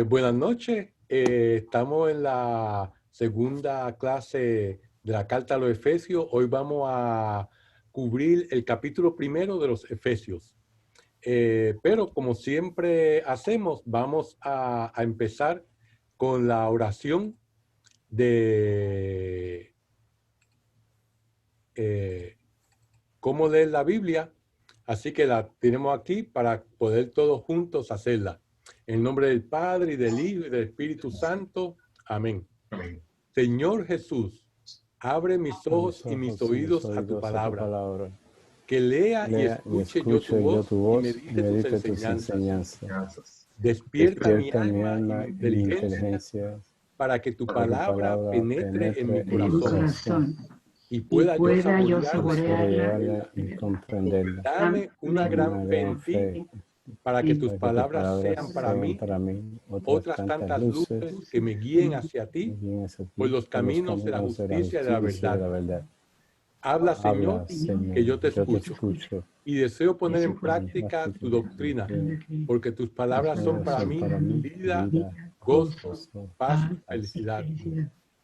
Buenas noches. Estamos en la segunda clase de la Carta a los Efesios. Hoy vamos a cubrir el capítulo primero de los Efesios. Pero como siempre hacemos, vamos a empezar con la oración de cómo leer la Biblia. Así que la tenemos aquí para poder todos juntos hacerla. En nombre del Padre, y del Hijo, y del Espíritu Santo. Amén. Señor Jesús, abre mis ojos y mis oídos a tu palabra. Que lea y escuche yo tu voz y medite tus enseñanzas. Despierta mi alma y mi inteligencia para que tu palabra penetre en mi corazón y pueda yo saborearla y comprenderla. Dame una gran fe en ti para que tus palabras sean para mí otras tantas luces que me guíen hacia ti por los caminos de la justicia y de la verdad. Habla, Señor, que yo te escucho y deseo poner en práctica tu doctrina, porque tus palabras son para mí vida, gozo, paz y felicidad.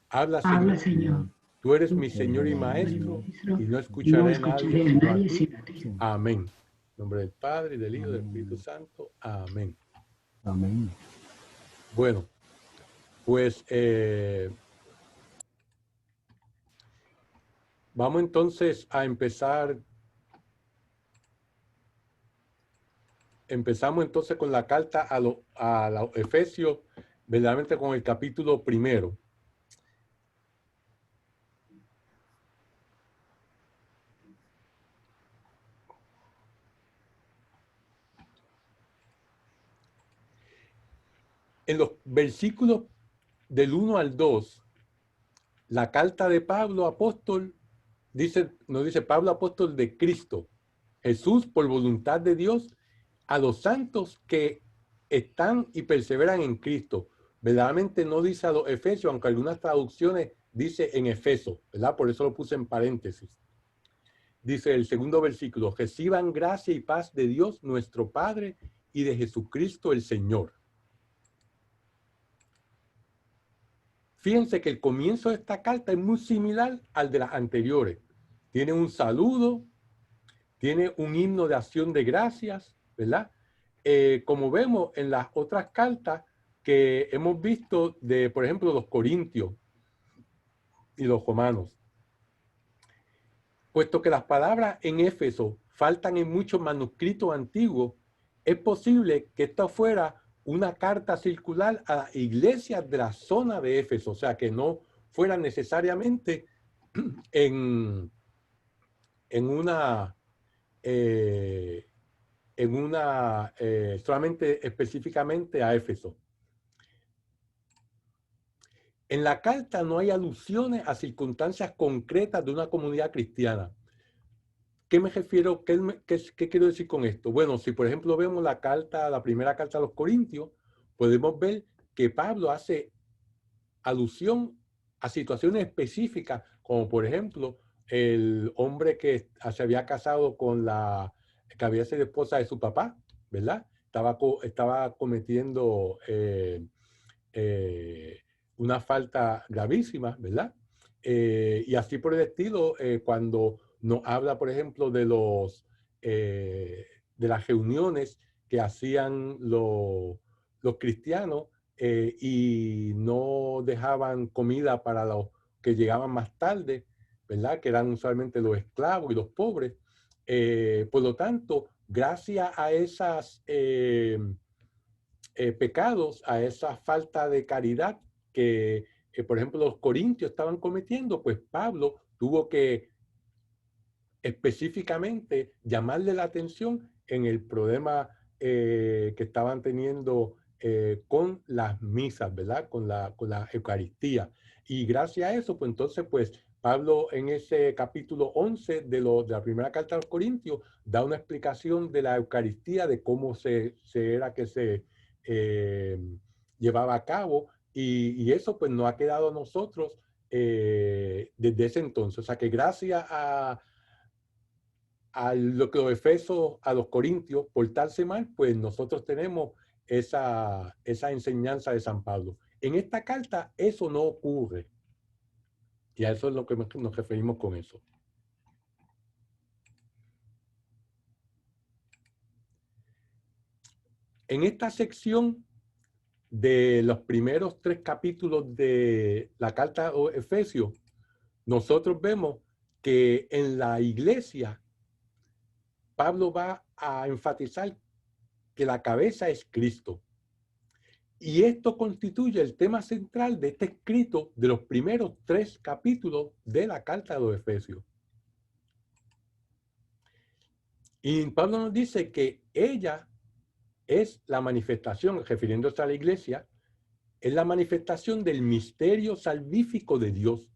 Habla, Señor. Tú eres mi Señor y Maestro, y no escucharé a nadie sino a ti. Amén. En nombre del Padre, y del Hijo, y del Espíritu Santo. Amén. Amén. Bueno, pues vamos entonces a empezar. Empezamos entonces con la carta a los Efesios, verdaderamente con el capítulo primero. En los versículos del 1 al 2, la carta de Pablo apóstol nos dice Pablo apóstol de Cristo, Jesús por voluntad de Dios, a los santos que están y perseveran en Cristo. Verdaderamente no dice a los Efesios, aunque algunas traducciones dice en Efeso, ¿verdad? Por eso lo puse en paréntesis. Dice el segundo versículo: reciban gracia y paz de Dios nuestro Padre y de Jesucristo el Señor. Fíjense que el comienzo de esta carta es muy similar al de las anteriores. Tiene un saludo, tiene un himno de acción de gracias, ¿verdad? Como vemos en las otras cartas que hemos visto de, por ejemplo, los Corintios y los Romanos. Puesto que las palabras en Éfeso faltan en muchos manuscritos antiguos, es posible que esto fuera una carta circular a las iglesias de la zona de Éfeso, o sea, que no fuera necesariamente solamente específicamente a Éfeso. En la carta no hay alusiones a circunstancias concretas de una comunidad cristiana. ¿Qué me refiero? ¿Qué quiero decir con esto? Bueno, si por ejemplo vemos la primera carta a los Corintios, podemos ver que Pablo hace alusión a situaciones específicas, como por ejemplo el hombre que se había casado con que había sido esposa de su papá, ¿verdad? Estaba cometiendo una falta gravísima, ¿verdad? Y así por el estilo, cuando nos habla, por ejemplo, de las reuniones que hacían los cristianos y no dejaban comida para los que llegaban más tarde, ¿verdad? Que eran usualmente los esclavos y los pobres. Por lo tanto, gracias a esas pecados, a esa falta de caridad que, por ejemplo, los corintios estaban cometiendo, pues Pablo tuvo que específicamente llamarle la atención en el problema que estaban teniendo con las misas, ¿verdad? Con la Eucaristía. Y gracias a eso, pues entonces, pues Pablo en ese capítulo 11 de la primera carta a los Corintios da una explicación de la Eucaristía, de cómo era que se llevaba a cabo, y eso pues nos ha quedado a nosotros desde ese entonces. O sea que gracias a lo que los Efesios a los Corintios portarse mal, pues nosotros tenemos esa enseñanza de San Pablo. En esta carta eso no ocurre. Y a eso es lo que nos referimos con eso. En esta sección de los primeros 3 capítulos de la carta a Efesios, nosotros vemos que en la iglesia Pablo va a enfatizar que la cabeza es Cristo. Y esto constituye el tema central de este escrito de los primeros 3 capítulos de la carta a los Efesios. Y Pablo nos dice que ella es la manifestación, refiriéndose a la iglesia, es la manifestación del misterio salvífico de Dios.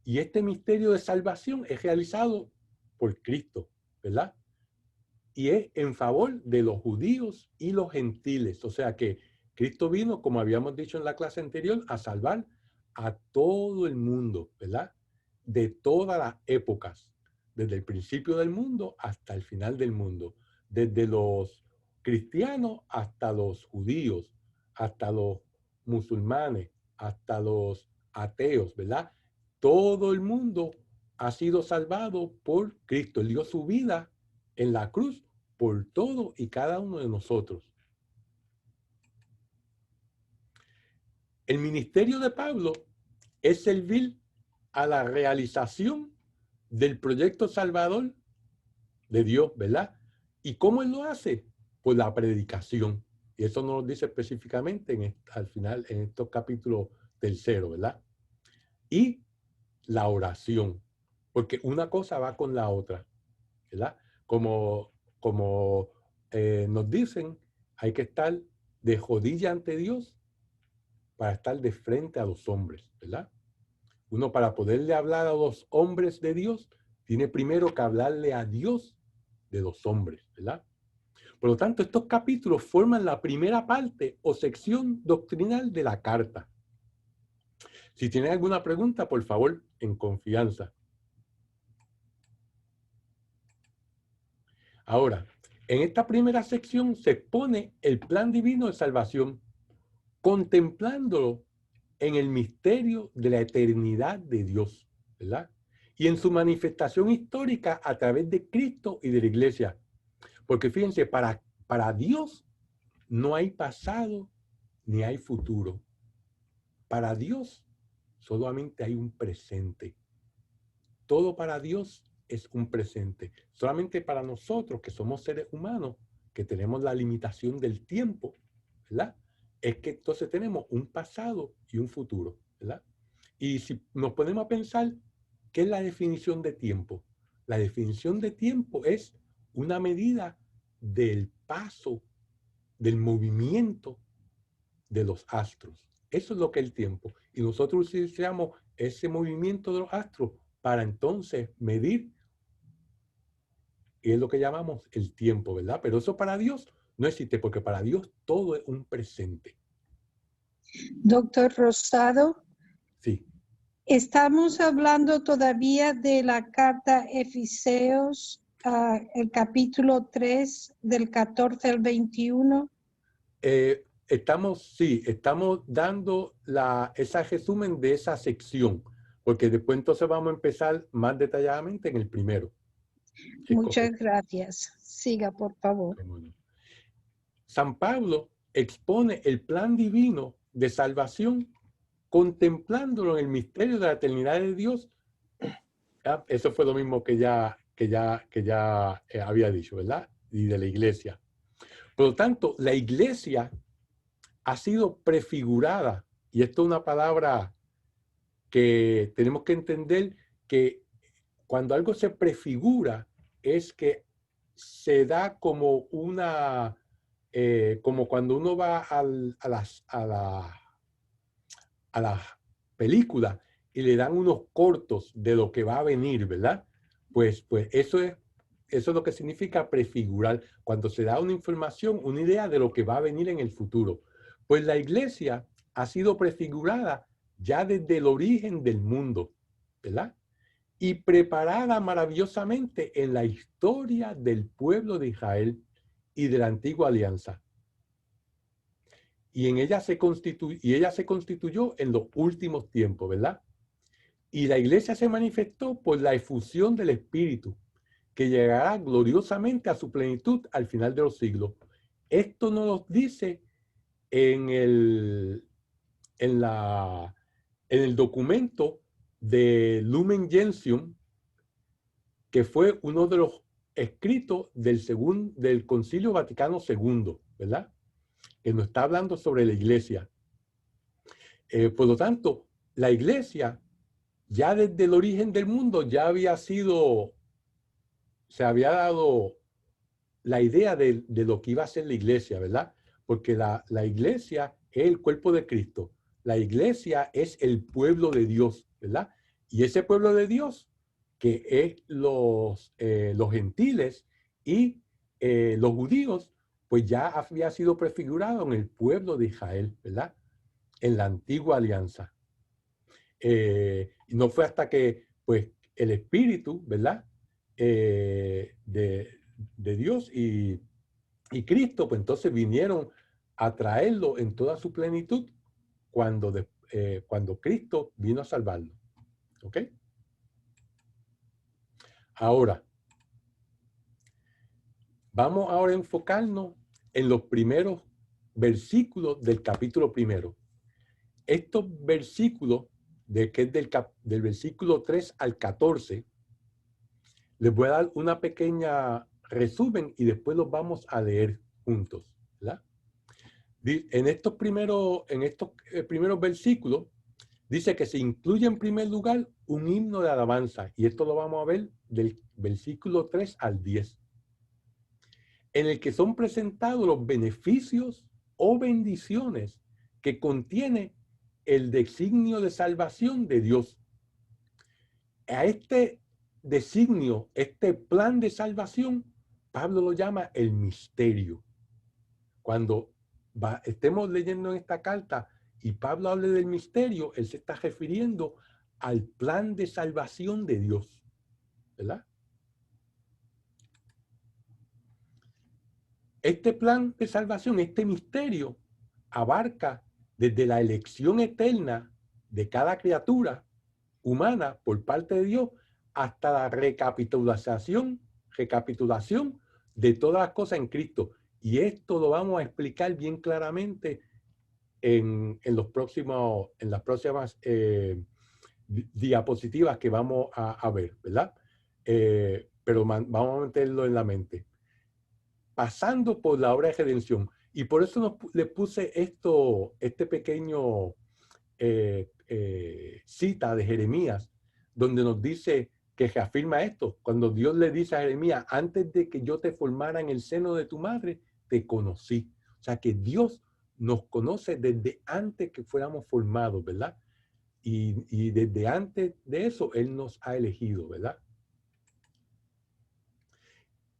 Y este misterio de salvación es realizado por Cristo, ¿verdad? Y es en favor de los judíos y los gentiles. O sea que Cristo vino, como habíamos dicho en la clase anterior, a salvar a todo el mundo, ¿verdad? De todas las épocas, desde el principio del mundo hasta el final del mundo, desde los cristianos hasta los judíos, hasta los musulmanes, hasta los ateos, ¿verdad? Todo el mundo ha sido salvado por Cristo. Él dio su vida en la cruz por todo y cada uno de nosotros. El ministerio de Pablo es servir a la realización del proyecto salvador de Dios, ¿verdad? ¿Y cómo él lo hace? Por la predicación. Y eso nos lo dice específicamente al final, en estos capítulos 3, ¿verdad? Y la oración, porque una cosa va con la otra, ¿verdad? Como nos dicen, hay que estar de rodilla ante Dios para estar de frente a los hombres, ¿verdad? Uno, para poderle hablar a los hombres de Dios, tiene primero que hablarle a Dios de los hombres, ¿verdad? Por lo tanto, estos capítulos forman la primera parte o sección doctrinal de la carta. Si tienen alguna pregunta, por favor, en confianza. Ahora, en esta primera sección se expone el plan divino de salvación, contemplándolo en el misterio de la eternidad de Dios, ¿verdad? Y en su manifestación histórica a través de Cristo y de la iglesia. Porque fíjense, para Dios no hay pasado ni hay futuro. Para Dios solamente hay un presente. Todo para Dios es un presente. Solamente para nosotros, que somos seres humanos, que tenemos la limitación del tiempo, ¿verdad? Es que entonces tenemos un pasado y un futuro, ¿verdad? Y si nos ponemos a pensar, ¿qué es la definición de tiempo? La definición de tiempo es una medida del paso, del movimiento de los astros. Eso es lo que es el tiempo. Y nosotros utilizamos ese movimiento de los astros para entonces medir, y es lo que llamamos el tiempo, ¿verdad? Pero eso para Dios no existe, porque para Dios todo es un presente. Doctor Rosado, Sí. estamos hablando todavía de la carta Efesios, el capítulo 3, del 14 al 21. Estamos dando ese resumen de esa sección, porque después entonces vamos a empezar más detalladamente en el primero. Muchas gracias. Siga, por favor. San Pablo expone el plan divino de salvación contemplándolo en el misterio de la eternidad de Dios. Eso fue lo mismo que ya había dicho, ¿verdad? Y de la iglesia. Por lo tanto, la iglesia ha sido prefigurada, y esto es una palabra que tenemos que entender, que cuando algo se prefigura es que se da como como cuando uno va a la película y le dan unos cortos de lo que va a venir, ¿verdad? Pues eso es lo que significa prefigurar, cuando se da una información, una idea de lo que va a venir en el futuro. Pues la iglesia ha sido prefigurada ya desde el origen del mundo, ¿verdad? Y preparada maravillosamente en la historia del pueblo de Israel y de la antigua alianza. y ella se constituyó en los últimos tiempos, ¿verdad? Y la iglesia se manifestó por la efusión del Espíritu, que llegará gloriosamente a su plenitud al final de los siglos. Esto nos lo dice en el documento de Lumen Gentium, que fue uno de los escritos del Concilio Vaticano II, ¿verdad? Que nos está hablando sobre la iglesia. Por lo tanto, la iglesia ya desde el origen del mundo ya se había dado la idea de lo que iba a ser la iglesia, ¿verdad? Porque la iglesia es el cuerpo de Cristo. La iglesia es el pueblo de Dios, ¿verdad? Y ese pueblo de Dios, que es los gentiles y los judíos, pues ya había sido prefigurado en el pueblo de Israel, ¿verdad? En la antigua alianza. No fue hasta que, pues, el Espíritu, ¿verdad? De Dios y Cristo, pues entonces vinieron a traerlo en toda su plenitud cuando Cristo vino a salvarlo. ¿Ok? Ahora, vamos ahora a enfocarnos en los primeros versículos del capítulo primero. Estos versículos, que es del versículo 3 al 14, les voy a dar una pequeña resumen y después los vamos a leer juntos, ¿verdad? En estos primeros versículos dice que se incluye en primer lugar un himno de alabanza, y esto lo vamos a ver del versículo 3 al 10, en el que son presentados los beneficios o bendiciones que contiene el designio de salvación de Dios. A este designio, este plan de salvación, Pablo lo llama el misterio. Cuando estemos leyendo en esta carta y Pablo hable del misterio, él se está refiriendo al plan de salvación de Dios, ¿verdad? Este plan de salvación, este misterio, abarca desde la elección eterna de cada criatura humana por parte de Dios hasta la recapitulación de todas las cosas en Cristo. Y esto lo vamos a explicar bien claramente en las próximas diapositivas que vamos a ver, ¿verdad? Pero vamos a meterlo en la mente. Pasando por la obra de redención. Y por eso le puse este pequeño cita de Jeremías, donde nos dice que reafirma esto. Cuando Dios le dice a Jeremías, antes de que yo te formara en el seno de tu madre, te conocí. O sea que Dios nos conoce desde antes que fuéramos formados, ¿verdad? Y desde antes de eso, Él nos ha elegido, ¿verdad?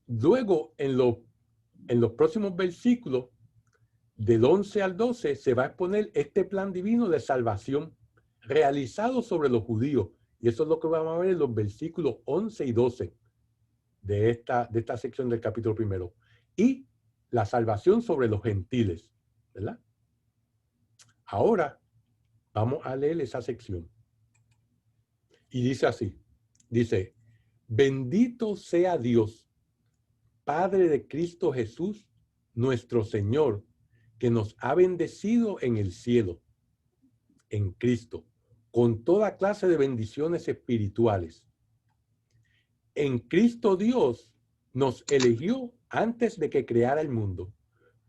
Luego, en los próximos versículos, del 11 al 12, se va a exponer este plan divino de salvación realizado sobre los judíos. Y eso es lo que vamos a ver en los versículos 11 y 12 de esta sección del capítulo primero. Y la salvación sobre los gentiles, ¿verdad? Ahora vamos a leer esa sección. Y dice así, dice, bendito sea Dios, Padre de Cristo Jesús, nuestro Señor, que nos ha bendecido en el cielo, en Cristo, con toda clase de bendiciones espirituales. En Cristo Dios nos eligió antes de que creara el mundo,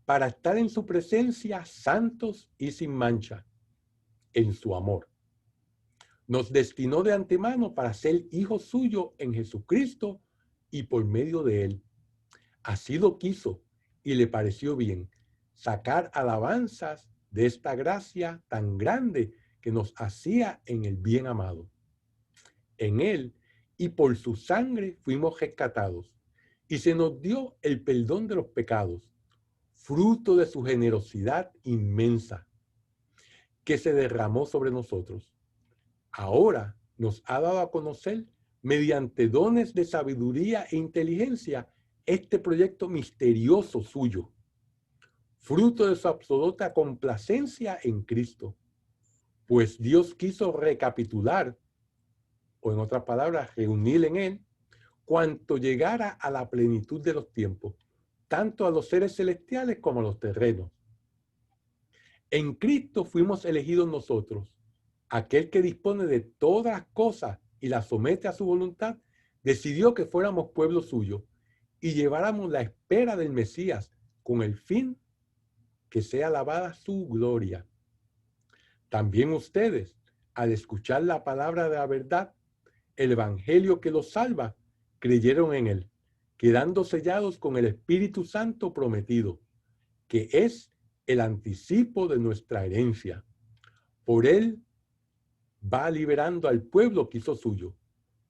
para estar en su presencia santos y sin mancha, en su amor. Nos destinó de antemano para ser hijos suyos en Jesucristo y por medio de él. Así lo quiso y le pareció bien sacar alabanzas de esta gracia tan grande que nos hacía en el bien amado. En él y por su sangre fuimos rescatados y se nos dio el perdón de los pecados, fruto de su generosidad inmensa que se derramó sobre nosotros. Ahora nos ha dado a conocer mediante dones de sabiduría e inteligencia este proyecto misterioso suyo, fruto de su absoluta complacencia en Cristo. Pues Dios quiso recapitular, o en otras palabras, reunir en él, cuanto llegara a la plenitud de los tiempos, tanto a los seres celestiales como a los terrenos. En Cristo fuimos elegidos nosotros, aquel que dispone de todas las cosas y las somete a su voluntad, decidió que fuéramos pueblo suyo y lleváramos la espera del Mesías con el fin que sea alabada su gloria. También ustedes, al escuchar la palabra de la verdad, el evangelio que los salva, creyeron en él, quedando sellados con el Espíritu Santo prometido, que es el anticipo de nuestra herencia. Por él va liberando al pueblo que hizo suyo,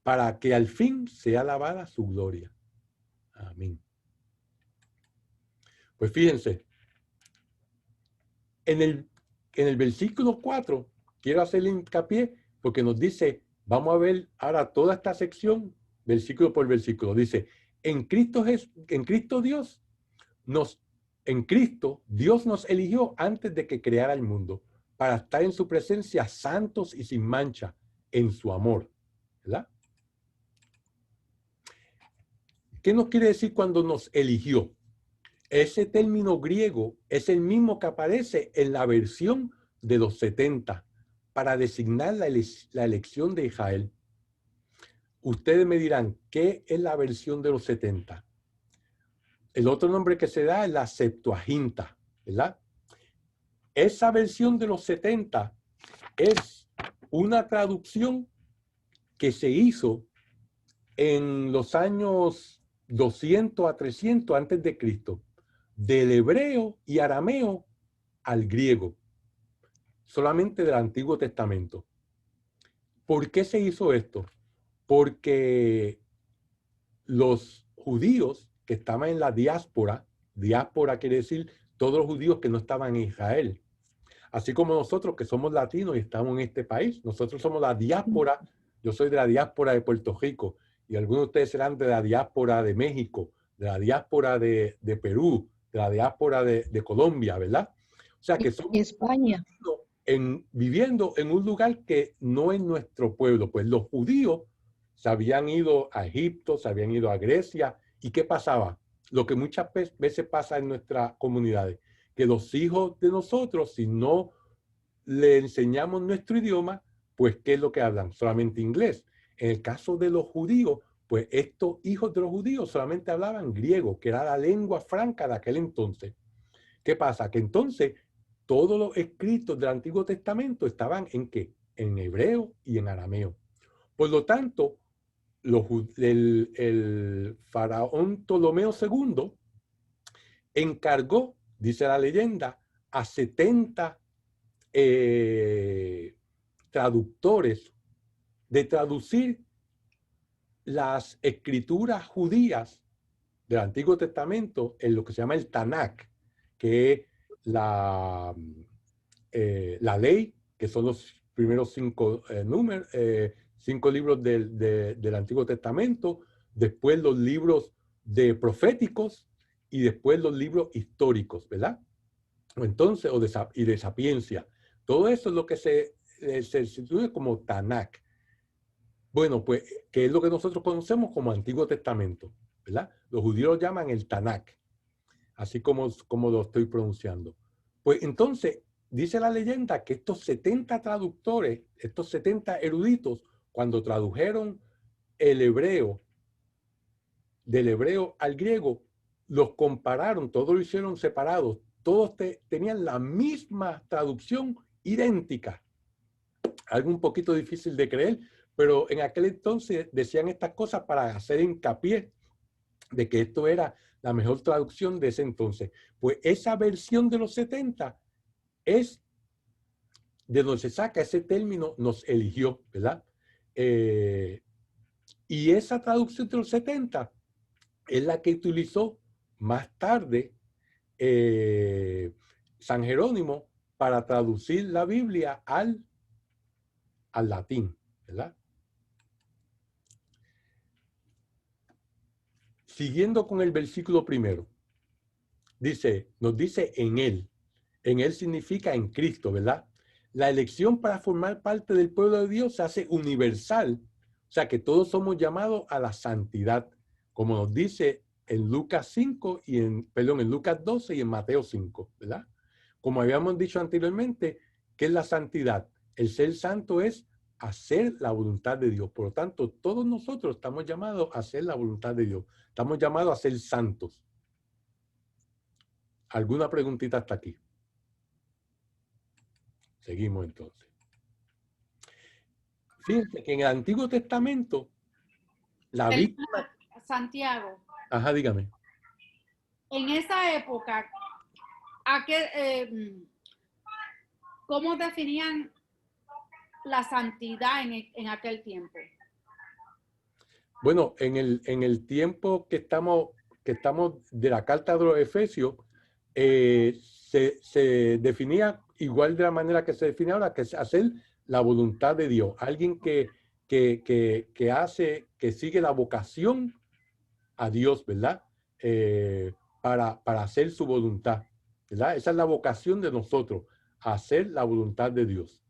para que al fin sea alabada su gloria. Amén. Pues fíjense, en el versículo 4, quiero hacerle hincapié porque nos dice, vamos a ver ahora toda esta sección, versículo por versículo, dice, en Cristo Dios nos eligió antes de que creara el mundo, para estar en su presencia santos y sin mancha, en su amor. ¿Verdad? ¿Qué nos quiere decir cuando nos eligió? Ese término griego es el mismo que aparece en la versión de los 70 para designar la elección de Israel. Ustedes me dirán, ¿qué es la versión de los 70? El otro nombre que se da es la Septuaginta, ¿verdad? Esa versión de los 70 es una traducción que se hizo en los años 200 a 300 antes de Cristo, del hebreo y arameo al griego, solamente del Antiguo Testamento. ¿Por qué se hizo esto? Porque los judíos que estaban en la diáspora quiere decir todos los judíos que no estaban en Israel, así como nosotros que somos latinos y estamos en este país, nosotros somos la diáspora. Yo soy de la diáspora de Puerto Rico y algunos de ustedes serán de la diáspora de México, de la diáspora de Perú, de la diáspora de Colombia, ¿verdad? O sea que somos España. viviendo en un lugar que no es nuestro pueblo. Pues los judíos se habían ido a Egipto, se habían ido a Grecia. ¿Y qué pasaba? Lo que muchas veces pasa en nuestras comunidades, que los hijos de nosotros, si no le enseñamos nuestro idioma, pues ¿qué es lo que hablan? Solamente inglés. En el caso de los judíos, pues estos hijos de los judíos solamente hablaban griego, que era la lengua franca de aquel entonces. ¿Qué pasa? Que entonces todos los escritos del Antiguo Testamento estaban ¿en qué? En hebreo y en arameo. Por lo tanto, el faraón Ptolomeo II encargó, dice la leyenda, a 70 traductores de traducir las escrituras judías del Antiguo Testamento en lo que se llama el Tanakh, que es la ley, que son los primeros 5 libros del Antiguo Testamento, después los libros de proféticos y después los libros históricos, ¿verdad? Entonces, y de sapiencia. Todo eso es lo que se instituye como Tanakh. Bueno, pues, que es lo que nosotros conocemos como Antiguo Testamento, ¿verdad? Los judíos lo llaman el Tanakh, así como lo estoy pronunciando. Pues entonces, dice la leyenda que estos 70 traductores, estos 70 eruditos, cuando tradujeron el hebreo, del hebreo al griego, los compararon, todos lo hicieron separados, todos tenían la misma traducción idéntica. Algo un poquito difícil de creer, pero en aquel entonces decían estas cosas para hacer hincapié de que esto era la mejor traducción de ese entonces. Pues esa versión de los 70 es de donde se saca ese término, nos eligió, ¿verdad? Y esa traducción de los 70 es la que utilizó más tarde San Jerónimo para traducir la Biblia al latín, ¿verdad? Siguiendo con el versículo primero. nos dice en Él. En Él significa en Cristo, ¿verdad? La elección para formar parte del pueblo de Dios se hace universal. O sea que todos somos llamados a la santidad, como nos dice en Lucas 5 y en Lucas 12 y en Mateo 5, ¿verdad? Como habíamos dicho anteriormente, ¿qué es la santidad? El ser santo es hacer la voluntad de Dios. Por lo tanto, todos nosotros estamos llamados a hacer la voluntad de Dios. Estamos llamados a ser santos. ¿Alguna preguntita hasta aquí? Seguimos entonces. Fíjense que en el Antiguo Testamento, la víctima... Santiago. Ajá, dígame. En esa época, ¿cómo definían la santidad en aquel tiempo? Bueno, en el tiempo que estamos de la carta de los Efesios, se definía igual de la manera que se define ahora, que es hacer la voluntad de Dios. Alguien que sigue la vocación a Dios, ¿verdad? Para hacer su voluntad, ¿verdad? Esa es la vocación de nosotros, hacer la voluntad de Dios.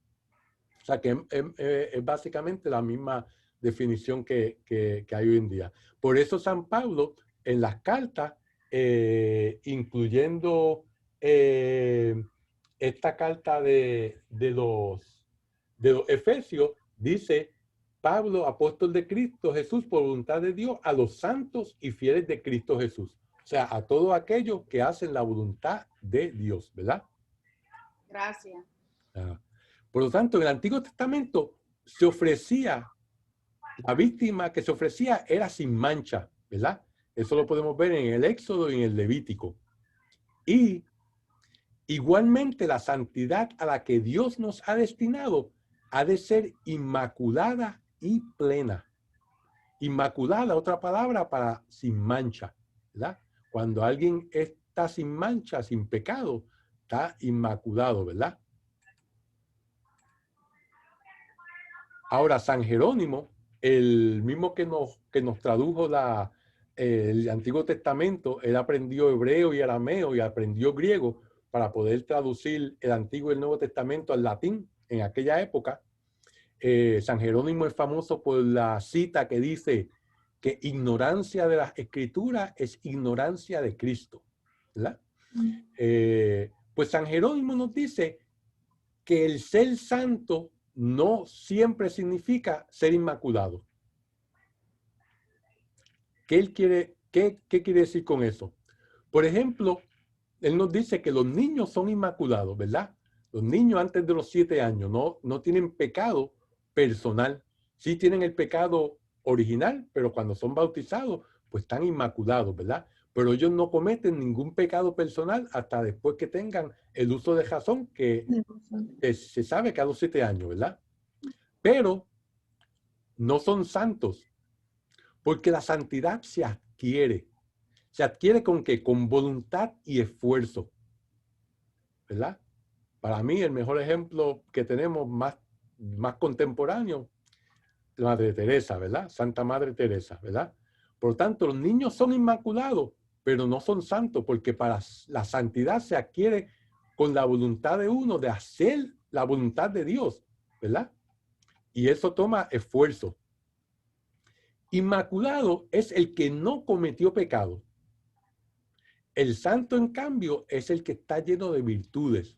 O sea que es básicamente la misma definición que hay hoy en día. Por eso San Pablo en las cartas, incluyendo esta carta de los Efesios, dice: Pablo, apóstol de Cristo Jesús, por voluntad de Dios, a los santos y fieles de Cristo Jesús. O sea, a todos aquellos que hacen la voluntad de Dios, ¿verdad? Gracias. Por lo tanto, en el Antiguo Testamento se ofrecía, la víctima que se ofrecía era sin mancha, ¿verdad? Eso lo podemos ver en el Éxodo y en el Levítico. Y igualmente la santidad a la que Dios nos ha destinado ha de ser inmaculada y plena. Inmaculada, otra palabra para sin mancha, ¿verdad? Cuando alguien está sin mancha, sin pecado, está inmaculado, ¿verdad? Ahora, San Jerónimo, el mismo que nos tradujo el Antiguo Testamento, él aprendió hebreo y arameo y aprendió griego para poder traducir el Antiguo y el Nuevo Testamento al latín en aquella época. San Jerónimo es famoso por la cita que dice que ignorancia de las Escrituras es ignorancia de Cristo, ¿verdad? Pues San Jerónimo nos dice que el ser santo no siempre significa ser inmaculado. ¿Qué quiere decir con eso? Por ejemplo, él nos dice que los niños son inmaculados, ¿verdad? Los niños antes de los 7 años no tienen pecado personal. Sí tienen el pecado original, pero cuando son bautizados, pues están inmaculados, ¿verdad? Pero ellos no cometen ningún pecado personal hasta después que tengan el uso de razón, que se sabe que a los 7 años, ¿verdad? Pero no son santos, porque la santidad se adquiere. Se adquiere ¿con qué? Con voluntad y esfuerzo, ¿verdad? Para mí el mejor ejemplo que tenemos más contemporáneo, la Madre Teresa, ¿verdad? Santa Madre Teresa, ¿verdad? Por lo tanto, los niños son inmaculados, pero no son santos, porque para la santidad se adquiere con la voluntad de uno de hacer la voluntad de Dios, ¿verdad? Y eso toma esfuerzo. Inmaculado es el que no cometió pecado. El santo, en cambio, es el que está lleno de virtudes.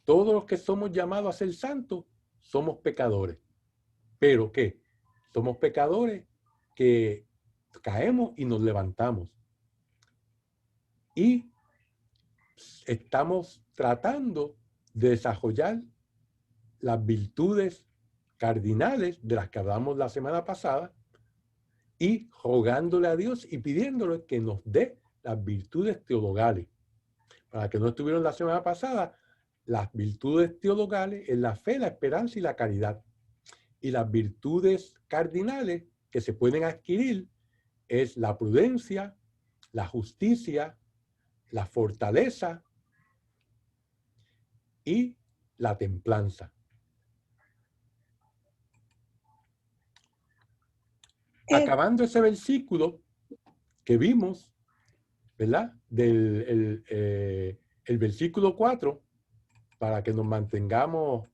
Todos los que somos llamados a ser santos somos pecadores. ¿Pero qué? Somos pecadores que caemos y nos levantamos. Y estamos tratando de desarrollar las virtudes cardinales de las que hablamos la semana pasada y rogándole a Dios y pidiéndole que nos dé las virtudes teologales. Para que no estuvieron la semana pasada, las virtudes teologales es la fe, la esperanza y la caridad. Y las virtudes cardinales que se pueden adquirir es la prudencia, la justicia, la fortaleza y la templanza. Acabando ese versículo que vimos, ¿verdad? El versículo 4, para que nos mantengamos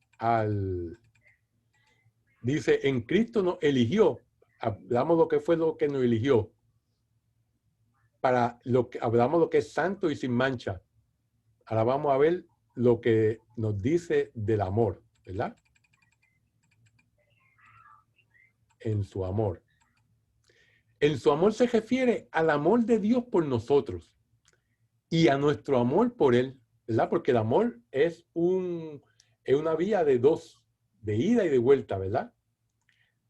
dice, en Cristo nos eligió. Hablamos lo que fue lo que nos eligió. Hablamos lo que es santo y sin mancha. Ahora vamos a ver lo que nos dice del amor, ¿verdad? En su amor. En su amor se refiere al amor de Dios por nosotros y a nuestro amor por Él, ¿verdad? Porque el amor es una vía de dos, de ida y de vuelta, ¿verdad?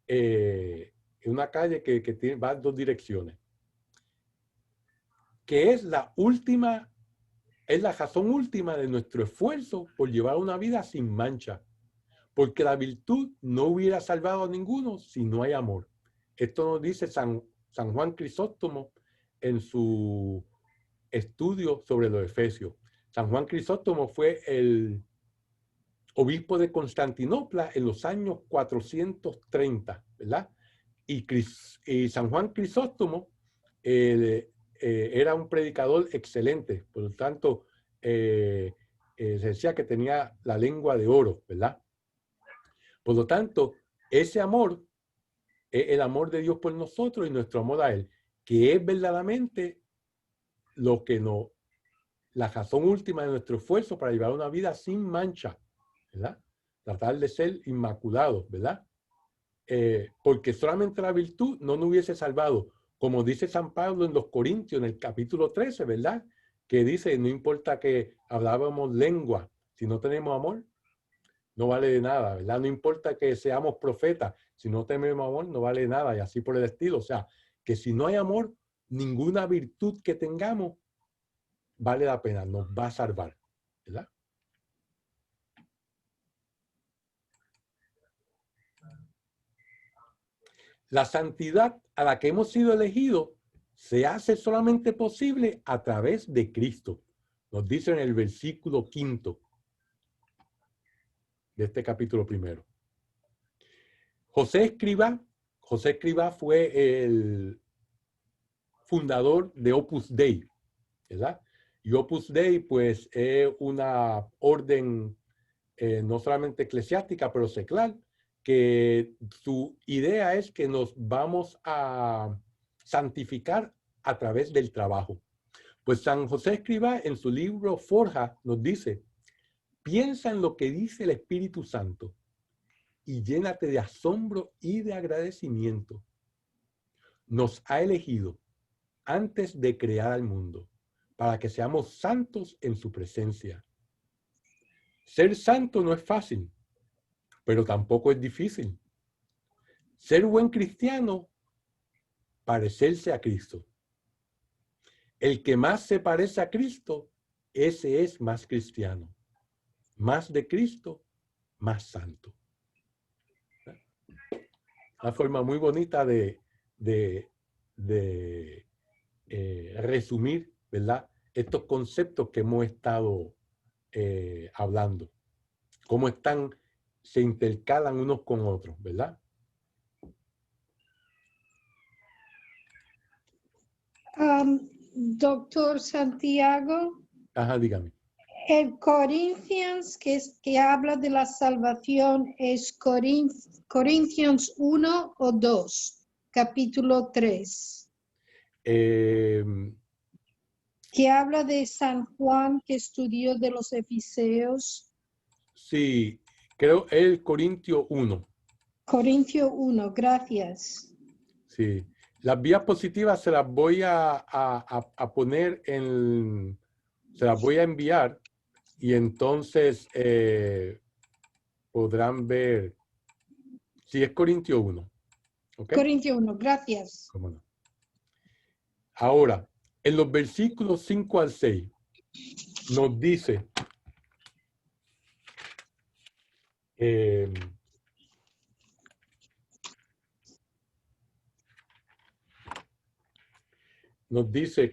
Es una calle que va en dos direcciones. Que es la razón última de nuestro esfuerzo por llevar una vida sin mancha. Porque la virtud no hubiera salvado a ninguno si no hay amor. Esto nos dice San Juan Crisóstomo en su estudio sobre los Efesios. San Juan Crisóstomo fue el obispo de Constantinopla en los años 430, ¿verdad? Y San Juan Crisóstomo era un predicador excelente, por lo tanto, se decía que tenía la lengua de oro, ¿verdad? Por lo tanto, ese amor es el amor de Dios por nosotros y nuestro amor a Él, que es verdaderamente la razón última de nuestro esfuerzo para llevar una vida sin mancha, ¿verdad? Tratar de ser inmaculados, ¿verdad? Porque solamente la virtud no nos hubiese salvado, como dice San Pablo en los Corintios, en el capítulo 13, ¿verdad? Que dice, no importa que hablábamos lengua, si no tenemos amor, no vale de nada, ¿verdad? No importa que seamos profetas, si no tenemos amor, no vale de nada, y así por el estilo. O sea, que si no hay amor, ninguna virtud que tengamos vale la pena, nos va a salvar, ¿verdad? La santidad a la que hemos sido elegidos se hace solamente posible a través de Cristo. Nos dice en el versículo 5 de este capítulo 1. José Escrivá fue el fundador de Opus Dei, ¿verdad? Y Opus Dei, pues, es una orden no solamente eclesiástica, pero secular, que su idea es que nos vamos a santificar a través del trabajo. Pues San José Escrivá en su libro Forja nos dice, piensa en lo que dice el Espíritu Santo y llénate de asombro y de agradecimiento. Nos ha elegido antes de crear al mundo para que seamos santos en su presencia. Ser santo no es fácil, pero tampoco es difícil. Ser buen cristiano, parecerse a Cristo. El que más se parece a Cristo, ese es más cristiano. Más de Cristo, más santo. Una forma muy bonita de resumir, ¿verdad? Estos conceptos que hemos estado hablando. Cómo se intercalan unos con otros, ¿verdad? Doctor Santiago, Ajá, dígame. el Corinthians que habla de la salvación es Corintios 1 o 2, capítulo 3. Que habla de San Juan que estudió de los Efeseos. Sí, creo el Corintio 1. Corintio 1, gracias. Sí, las vías positivas se las voy a poner se las voy a enviar y entonces podrán ver si es Corintio 1. ¿Okay? Corintio 1, gracias. ¿Cómo no? Ahora, en los versículos 5 al 6 nos dice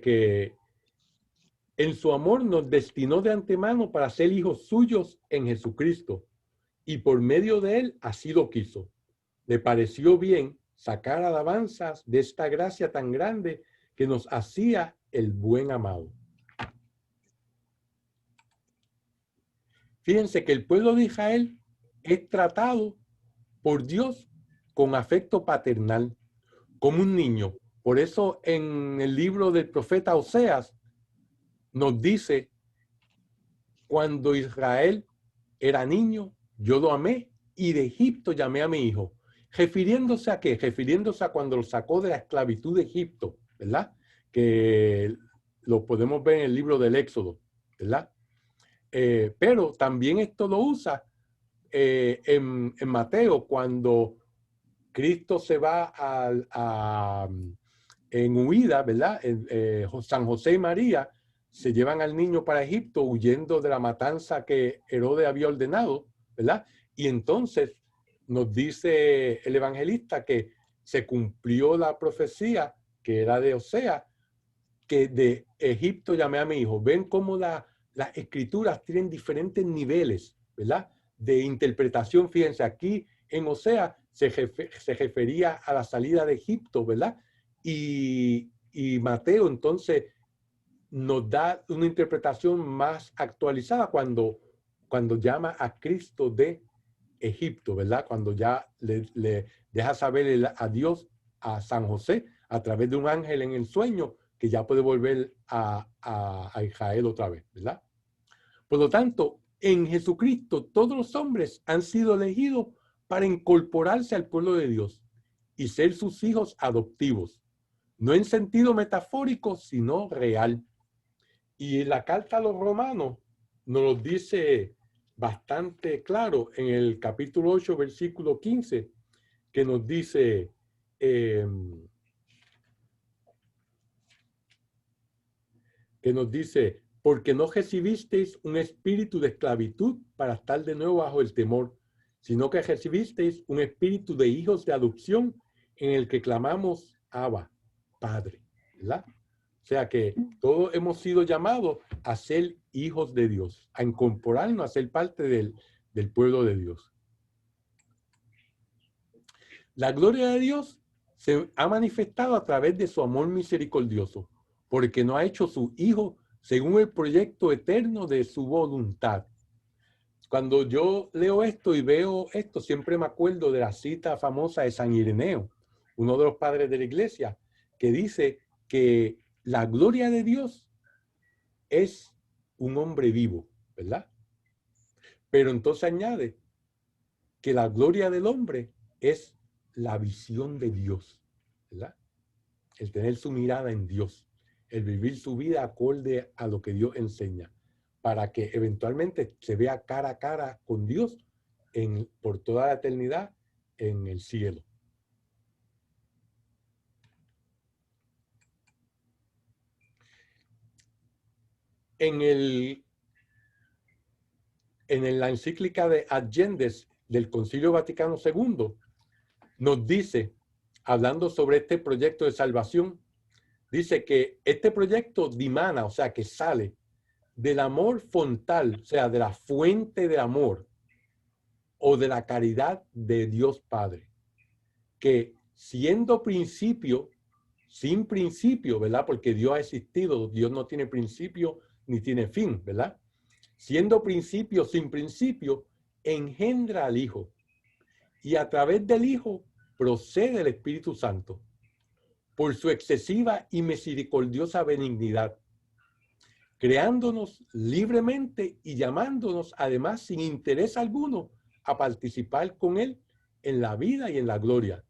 que en su amor nos destinó de antemano para ser hijos suyos en Jesucristo y por medio de él así lo quiso. Le pareció bien sacar alabanzas de esta gracia tan grande que nos hacía el buen amado. Fíjense que el pueblo de Israel es tratado por Dios con afecto paternal, como un niño. Por eso en el libro del profeta Oseas nos dice, cuando Israel era niño, yo lo amé y de Egipto llamé a mi hijo. ¿Refiriéndose a qué? Refiriéndose a cuando lo sacó de la esclavitud de Egipto, ¿verdad? Que lo podemos ver en el libro del Éxodo, ¿verdad? Pero también esto lo usa en Mateo, cuando Cristo se va en huida, ¿verdad? San José y María se llevan al niño para Egipto huyendo de la matanza que Herodes había ordenado, ¿verdad? Y entonces nos dice el evangelista que se cumplió la profecía que era de Oseas, que de Egipto llamé a mi hijo. Ven cómo las escrituras tienen diferentes niveles, ¿verdad? De interpretación. Fíjense, aquí en Oseas se refería a la salida de Egipto, ¿verdad? Y Mateo entonces nos da una interpretación más actualizada cuando llama a Cristo de Egipto, ¿verdad? Cuando ya le deja saber a Dios, a San José, a través de un ángel en el sueño, que ya puede volver a Israel otra vez, ¿verdad? Por lo tanto, en Jesucristo todos los hombres han sido elegidos para incorporarse al pueblo de Dios y ser sus hijos adoptivos, no en sentido metafórico, sino real. Y la carta a los romanos nos lo dice bastante claro en el capítulo 8, versículo 15, que nos dice, porque no recibisteis un espíritu de esclavitud para estar de nuevo bajo el temor, sino que recibisteis un espíritu de hijos de adopción en el que clamamos, Abba, Padre, ¿verdad? O sea que todos hemos sido llamados a ser hijos de Dios, a incorporarnos, a ser parte del pueblo de Dios. La gloria de Dios se ha manifestado a través de su amor misericordioso, porque nos ha hecho su Hijo según el proyecto eterno de su voluntad. Cuando yo leo esto y veo esto, siempre me acuerdo de la cita famosa de San Ireneo, uno de los padres de la iglesia, que dice que la gloria de Dios es un hombre vivo, ¿verdad? Pero entonces añade que la gloria del hombre es la visión de Dios, ¿verdad? El tener su mirada en Dios, el vivir su vida acorde a lo que Dios enseña, para que eventualmente se vea cara a cara con Dios por toda la eternidad en el cielo. En la encíclica de Ad Gentes del Concilio Vaticano II, nos dice, hablando sobre este proyecto de salvación, dice que este proyecto dimana, o sea, que sale del amor fontal, o sea, de la fuente de amor o de la caridad de Dios Padre, que siendo principio, sin principio, ¿verdad? Porque Dios ha existido, Dios no tiene principio ni tiene fin, ¿verdad? Siendo principio sin principio, engendra al Hijo y a través del Hijo procede el Espíritu Santo por su excesiva y misericordiosa benignidad, creándonos libremente y llamándonos además sin interés alguno a participar con Él en la vida y en la gloria.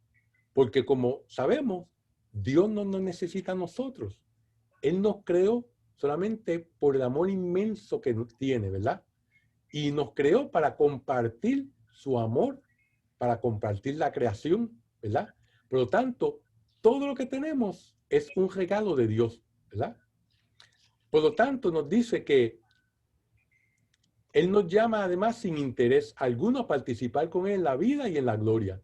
Porque como sabemos, Dios no nos necesita a nosotros. Él nos creó solamente por el amor inmenso que nos tiene, ¿verdad? Y nos creó para compartir su amor, para compartir la creación, ¿verdad? Por lo tanto, todo lo que tenemos es un regalo de Dios, ¿verdad? Por lo tanto, nos dice que Él nos llama además sin interés alguno a participar con Él en la vida y en la gloria.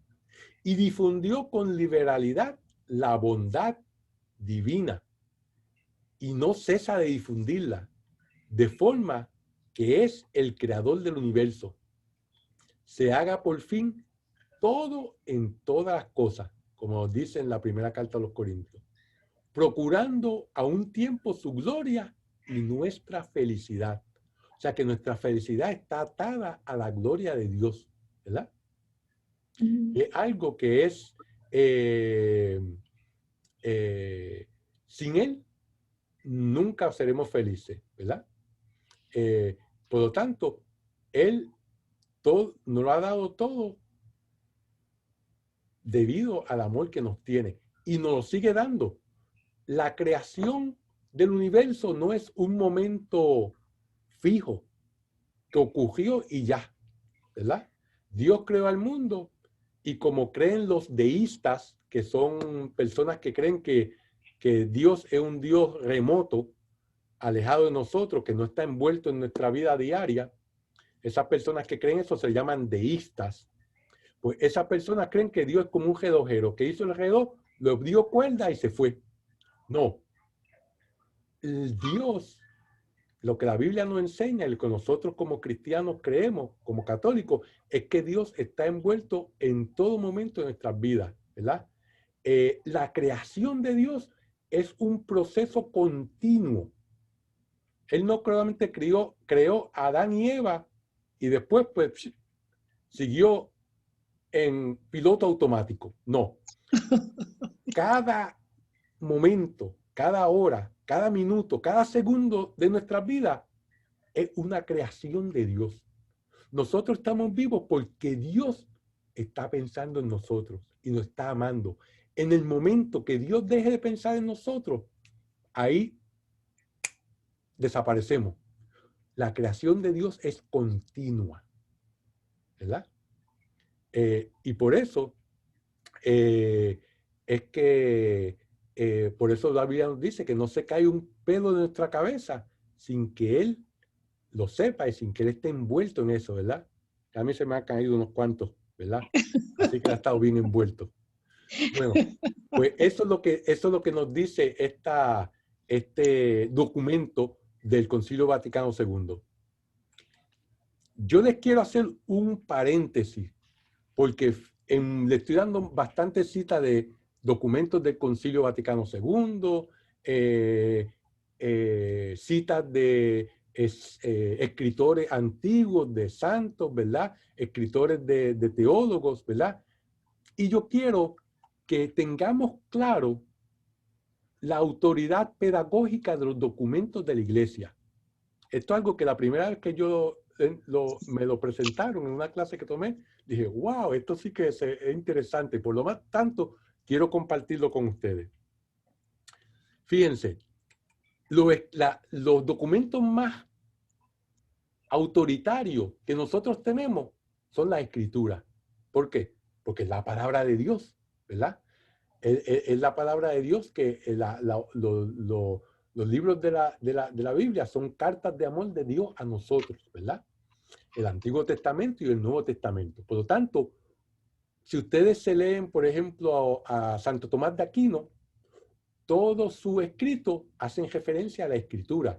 Y difundió con liberalidad la bondad divina. Y no cesa de difundirla, de forma que es el creador del universo. Se haga por fin todo en todas las cosas, como nos dice en la primera carta a los Corintios, procurando a un tiempo su gloria y nuestra felicidad. O sea que nuestra felicidad está atada a la gloria de Dios, ¿verdad? Es algo que es, sin Él, nunca seremos felices, ¿verdad? Por lo tanto, Él nos lo ha dado todo debido al amor que nos tiene y nos lo sigue dando. La creación del universo no es un momento fijo que ocurrió y ya, ¿verdad? Dios creó al mundo y como creen los deístas, que son personas que creen que Dios es un Dios remoto, alejado de nosotros, que no está envuelto en nuestra vida diaria, esas personas que creen eso se llaman deístas. Pues esas personas creen que Dios es como un relojero, que hizo el reloj, lo dio cuerda y se fue. No. El Dios, lo que la Biblia nos enseña, y que nosotros como cristianos creemos, como católicos, es que Dios está envuelto en todo momento de nuestras vidas, ¿verdad? La creación de Dios es un proceso continuo. Él no solamente creó a Adán y Eva y después pues siguió en piloto automático. No. Cada momento, cada hora, cada minuto, cada segundo de nuestra vida es una creación de Dios. Nosotros estamos vivos porque Dios está pensando en nosotros y nos está amando. En el momento que Dios deje de pensar en nosotros, ahí desaparecemos. La creación de Dios es continua, ¿verdad? Y por eso es que por eso la Biblia nos dice que no se cae un pelo de nuestra cabeza sin que Él lo sepa y sin que Él esté envuelto en eso, ¿verdad? A mí se me han caído unos cuantos, ¿verdad? Así que ha estado bien envuelto. Bueno, pues eso es lo que nos dice este documento del Concilio Vaticano II. Yo les quiero hacer un paréntesis, porque le estoy dando bastantes citas de documentos del Concilio Vaticano II, citas de escritores antiguos, de santos, ¿verdad? Escritores de teólogos, ¿verdad? Y yo quiero que tengamos claro la autoridad pedagógica de los documentos de la Iglesia. Esto es algo que la primera vez que me lo presentaron en una clase que tomé, dije, wow, esto sí que es interesante. Por lo más tanto, quiero compartirlo con ustedes. Fíjense, los documentos más autoritarios que nosotros tenemos son las Escrituras. ¿Por qué? Porque es la palabra de Dios, ¿verdad? Es la palabra de Dios que los libros de la Biblia son cartas de amor de Dios a nosotros, ¿verdad? El Antiguo Testamento y el Nuevo Testamento. Por lo tanto, si ustedes se leen, por ejemplo, a Santo Tomás de Aquino, todos sus escritos hacen referencia a la Escritura,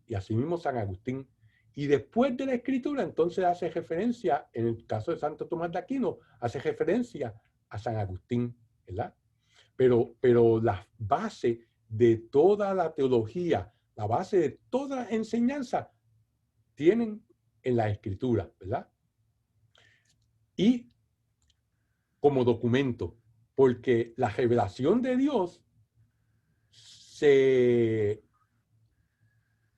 y asimismo San Agustín. Y después de la Escritura, entonces hace referencia, en el caso de Santo Tomás de Aquino, hace referencia a San Agustín, ¿verdad? Pero la base de toda la teología, la base de toda la enseñanza, tienen en la Escritura, ¿verdad? Y como documento, porque la revelación de Dios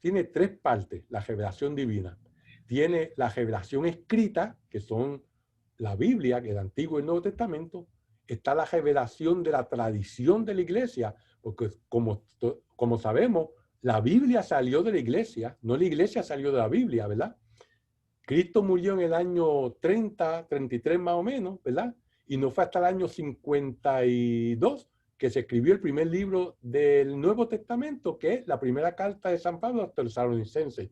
tiene tres partes, la revelación divina. Tiene la revelación escrita, que son la Biblia, el Antiguo y el Nuevo Testamento. Está la revelación de la tradición de la Iglesia, porque como sabemos, la Biblia salió de la Iglesia, no la Iglesia salió de la Biblia, ¿verdad? Cristo murió en el año 30, 33 más o menos, ¿verdad? Y no fue hasta el año 52 que se escribió el primer libro del Nuevo Testamento, que es la primera carta de San Pablo a los Tesalonicenses.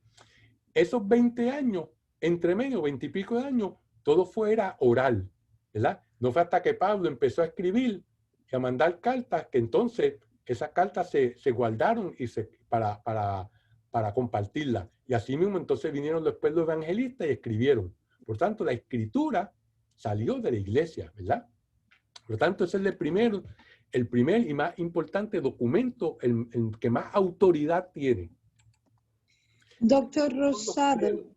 Esos 20 años, entre medio, 20 y pico de años, todo era oral, ¿verdad? No fue hasta que Pablo empezó a escribir y a mandar cartas, que entonces esas cartas se guardaron para compartirlas. Y así mismo entonces vinieron después los evangelistas y escribieron. Por tanto, la Escritura salió de la Iglesia, ¿verdad? Por lo tanto, ese es el primero. el primer y más importante documento, el que más autoridad tiene. Doctor Rosado,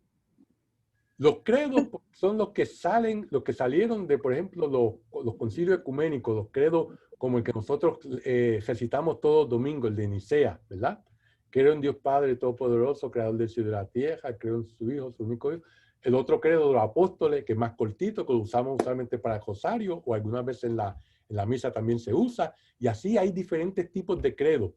Los credos son los que salieron de, por ejemplo, los concilios ecuménicos, los credos como el que nosotros recitamos todos los domingos, el de Nicea, ¿verdad? Creo en Dios Padre Todopoderoso, creador del cielo y de la tierra, creo en su Hijo, su único Hijo. El otro credo de los apóstoles, que es más cortito, que lo usamos usualmente para el rosario, o algunas veces en la misa también se usa. Y así hay diferentes tipos de credos.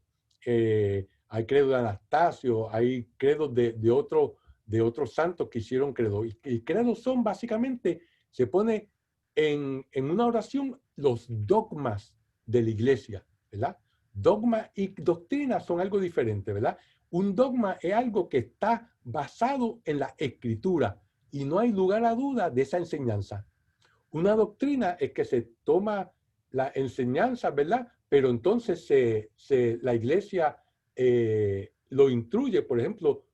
Hay credo de Anastasio, hay credos de otros santos que hicieron credo. Y credos son básicamente, se pone en una oración los dogmas de la iglesia, ¿verdad? Dogma y doctrina son algo diferente, ¿verdad? Un dogma es algo que está basado en la escritura y no hay lugar a duda de esa enseñanza. Una doctrina es que se toma la enseñanza, ¿verdad? Pero entonces la iglesia lo instruye, por ejemplo,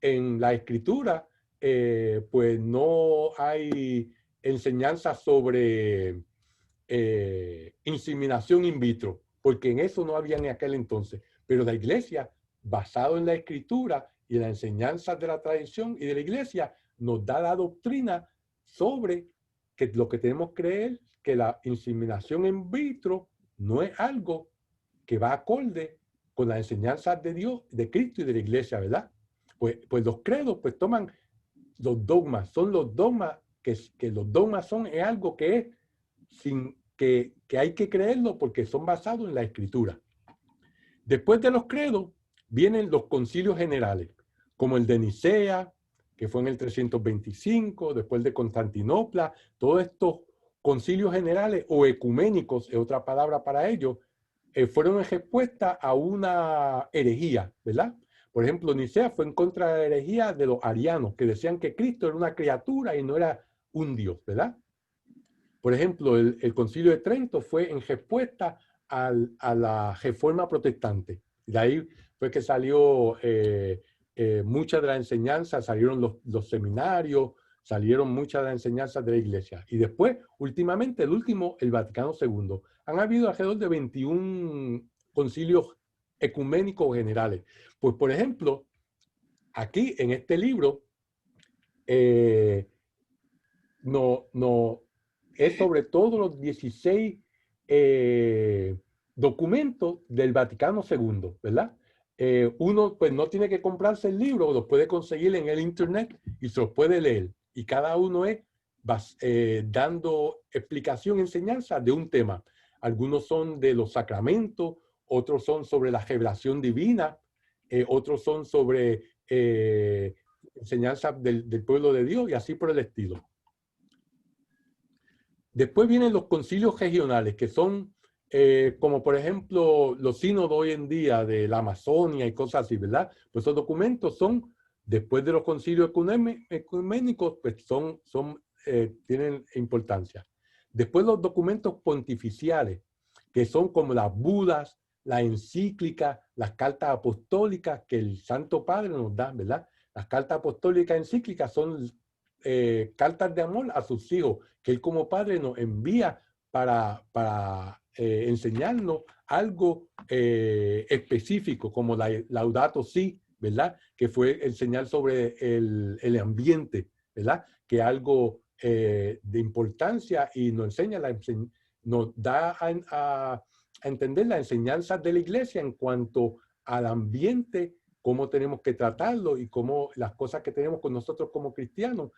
en la escritura, pues no hay enseñanza sobre inseminación in vitro, porque en eso no había en aquel entonces. Pero la iglesia, basado en la escritura y en la enseñanza de la tradición y de la iglesia, nos da la doctrina sobre que lo que tenemos que creer, que la inseminación in vitro no es algo que va acorde con las enseñanzas de Dios, de Cristo y de la iglesia, ¿verdad? Pues los credos pues toman los dogmas, son los dogmas, que los dogmas es algo que es sin que hay que creerlo porque son basados en la escritura. Después de los credos vienen los concilios generales, como el de Nicea, que fue en el 325, después de Constantinopla. Todos estos concilios generales o ecuménicos, es otra palabra para ello, fueron en respuesta a una herejía, ¿verdad? Por ejemplo, Nicea fue en contra de la herejía de los arianos, que decían que Cristo era una criatura y no era un Dios, ¿verdad? Por ejemplo, el Concilio de Trento fue en respuesta a la Reforma Protestante. De ahí fue que salió muchas de las enseñanzas, salieron los seminarios, salieron muchas de las enseñanzas de la Iglesia. Y después, últimamente, el último, el Vaticano II. Han habido alrededor de 21 concilios ecuménicos generales. Pues, por ejemplo, aquí en este libro, es sobre todo los 16 documentos del Vaticano II, ¿verdad? Uno pues no tiene que comprarse el libro, lo puede conseguir en el internet y se los puede leer. Y cada uno es dando explicación, enseñanza de un tema. Algunos son de los sacramentos, otros son sobre la revelación divina, otros son sobre enseñanza del pueblo de Dios y así por el estilo. Después vienen los concilios regionales, que son como por ejemplo los sínodos hoy en día de la Amazonia y cosas así, ¿verdad? Pues esos documentos son, después de los concilios ecuménicos, pues tienen importancia. Después los documentos pontificiales, que son como las budas, la encíclica, las cartas apostólicas que el Santo Padre nos da, ¿verdad? Las cartas apostólicas encíclicas son cartas de amor a sus hijos, que él como padre nos envía para enseñarnos algo específico, como la Laudato Si, ¿verdad? Que fue enseñar sobre el ambiente, ¿verdad? Que algo de importancia y nos enseña, nos da a entender las enseñanzas de la iglesia en cuanto al ambiente, cómo tenemos que tratarlo y cómo las cosas que tenemos con nosotros como cristianos,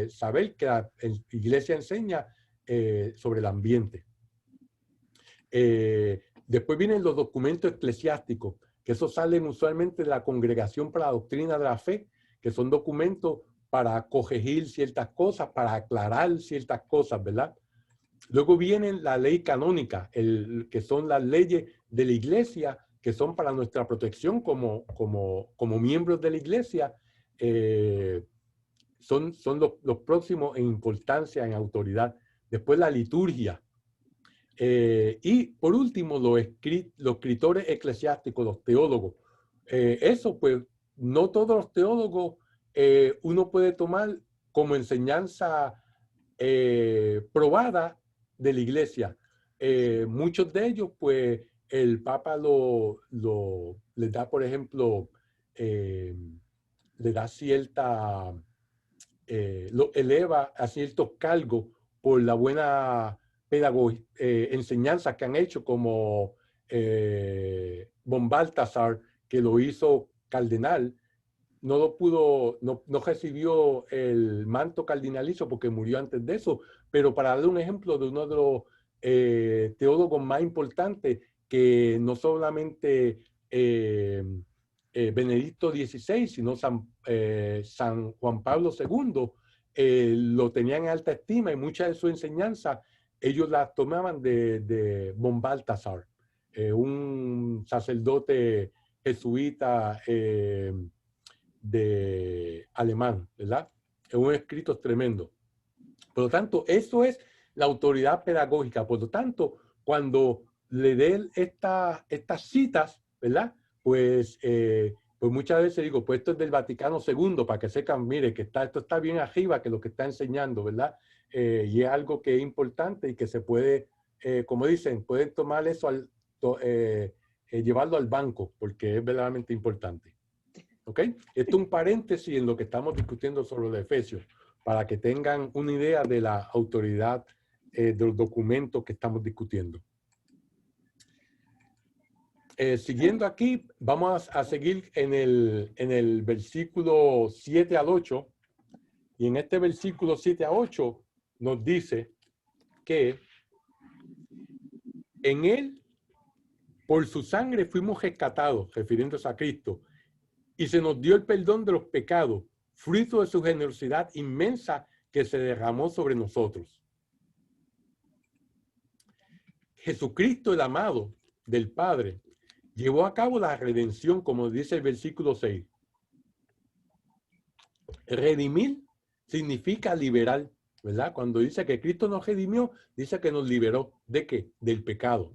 saber que la iglesia enseña sobre el ambiente. Después vienen los documentos eclesiásticos, que esos salen usualmente de la Congregación para la Doctrina de la Fe, que son documentos para corregir ciertas cosas, para aclarar ciertas cosas, ¿verdad? Luego vienen la ley canónica, que son las leyes de la iglesia, que son para nuestra protección como miembros de la iglesia. Son los próximos en importancia, en autoridad. Después la liturgia. Y por último, los escritores eclesiásticos, los teólogos. Eso pues, no todos los teólogos uno puede tomar como enseñanza probada de la iglesia. muchos de ellos, pues, el Papa les da, por ejemplo, le da cierta, lo eleva a ciertos cargos por la buena pedagogía, enseñanza que han hecho, como Von Balthasar, que lo hizo cardenal. No recibió el manto cardinalicio porque murió antes de eso, pero para darle un ejemplo de uno de los teólogos más importantes, que no solamente Benedicto XVI, sino San Juan Pablo II, lo tenían en alta estima, y muchas de sus enseñanzas ellos las tomaban de Von Balthasar, un sacerdote jesuita de alemán, ¿verdad? Es un escrito tremendo. Por lo tanto, eso es la autoridad pedagógica. Por lo tanto, cuando le den estas citas, ¿verdad? Pues muchas veces digo, pues esto es del Vaticano II, para que sepan, mire, que esto está bien arriba, que lo que está enseñando, ¿verdad? Y es algo que es importante y que se puede, como dicen, pueden tomar eso, llevarlo al banco, porque es verdaderamente importante. ¿Ok? Esto es un paréntesis en lo que estamos discutiendo sobre los Efesios, para que tengan una idea de la autoridad de los documentos que estamos discutiendo. Siguiendo aquí, vamos a seguir en el versículo 7 al 8. Y en este versículo 7 a 8 nos dice que en él, por su sangre, fuimos rescatados, refiriéndose a Cristo, y se nos dio el perdón de los pecados, fruto de su generosidad inmensa que se derramó sobre nosotros. Jesucristo, el amado del Padre, llevó a cabo la redención, como dice el versículo 6. Redimir significa liberar, ¿verdad? Cuando dice que Cristo nos redimió, dice que nos liberó. ¿De qué? Del pecado.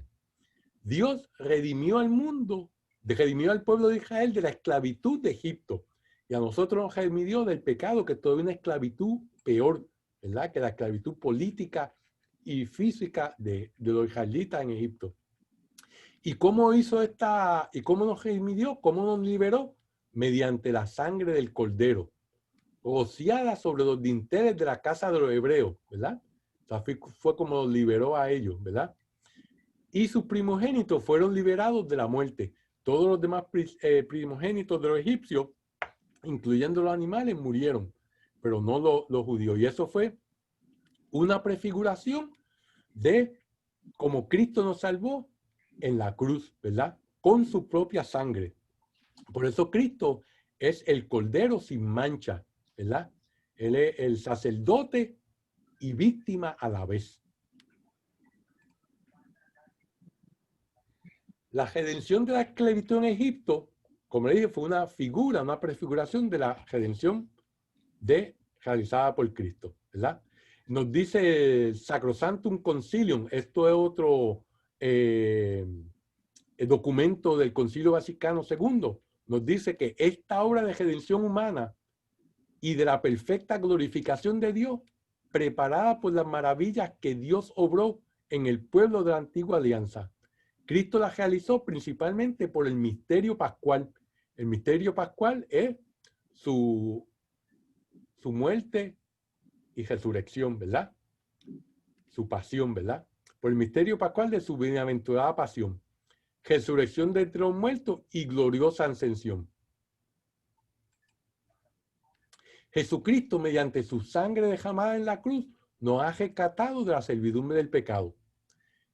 Dios redimió al mundo, redimió al pueblo de Israel de la esclavitud de Egipto. Y a nosotros nos redimió del pecado, que es toda una esclavitud peor, ¿verdad? Que la esclavitud política y física de los israelitas en Egipto. ¿Y cómo hizo y cómo nos redimió? ¿Cómo nos liberó? Mediante la sangre del Cordero, rociada sobre los dinteles de la casa de los hebreos, ¿verdad? O sea, fue como los liberó a ellos, ¿verdad? Y sus primogénitos fueron liberados de la muerte. Todos los demás primogénitos de los egipcios, incluyendo los animales, murieron, pero no los judíos. Y eso fue una prefiguración de cómo Cristo nos salvó en la cruz, ¿verdad? Con su propia sangre. Por eso Cristo es el Cordero sin mancha, ¿verdad? Él es el sacerdote y víctima a la vez. La redención de la esclavitud en Egipto, como le dije, fue una figura, una prefiguración de la redención realizada por Cristo, ¿verdad? Nos dice Sacrosanctum Concilium, esto es otro documento del Concilio Vaticano II, nos dice que esta obra de redención humana y de la perfecta glorificación de Dios, preparada por las maravillas que Dios obró en el pueblo de la antigua alianza, Cristo la realizó principalmente por el misterio pascual. El misterio pascual es su muerte y resurrección, ¿verdad? Su pasión, ¿verdad? Por el misterio pascual de su bienaventurada pasión, resurrección de entre los muertos y gloriosa ascensión. Jesucristo, mediante su sangre derramada en la cruz, nos ha rescatado de la servidumbre del pecado.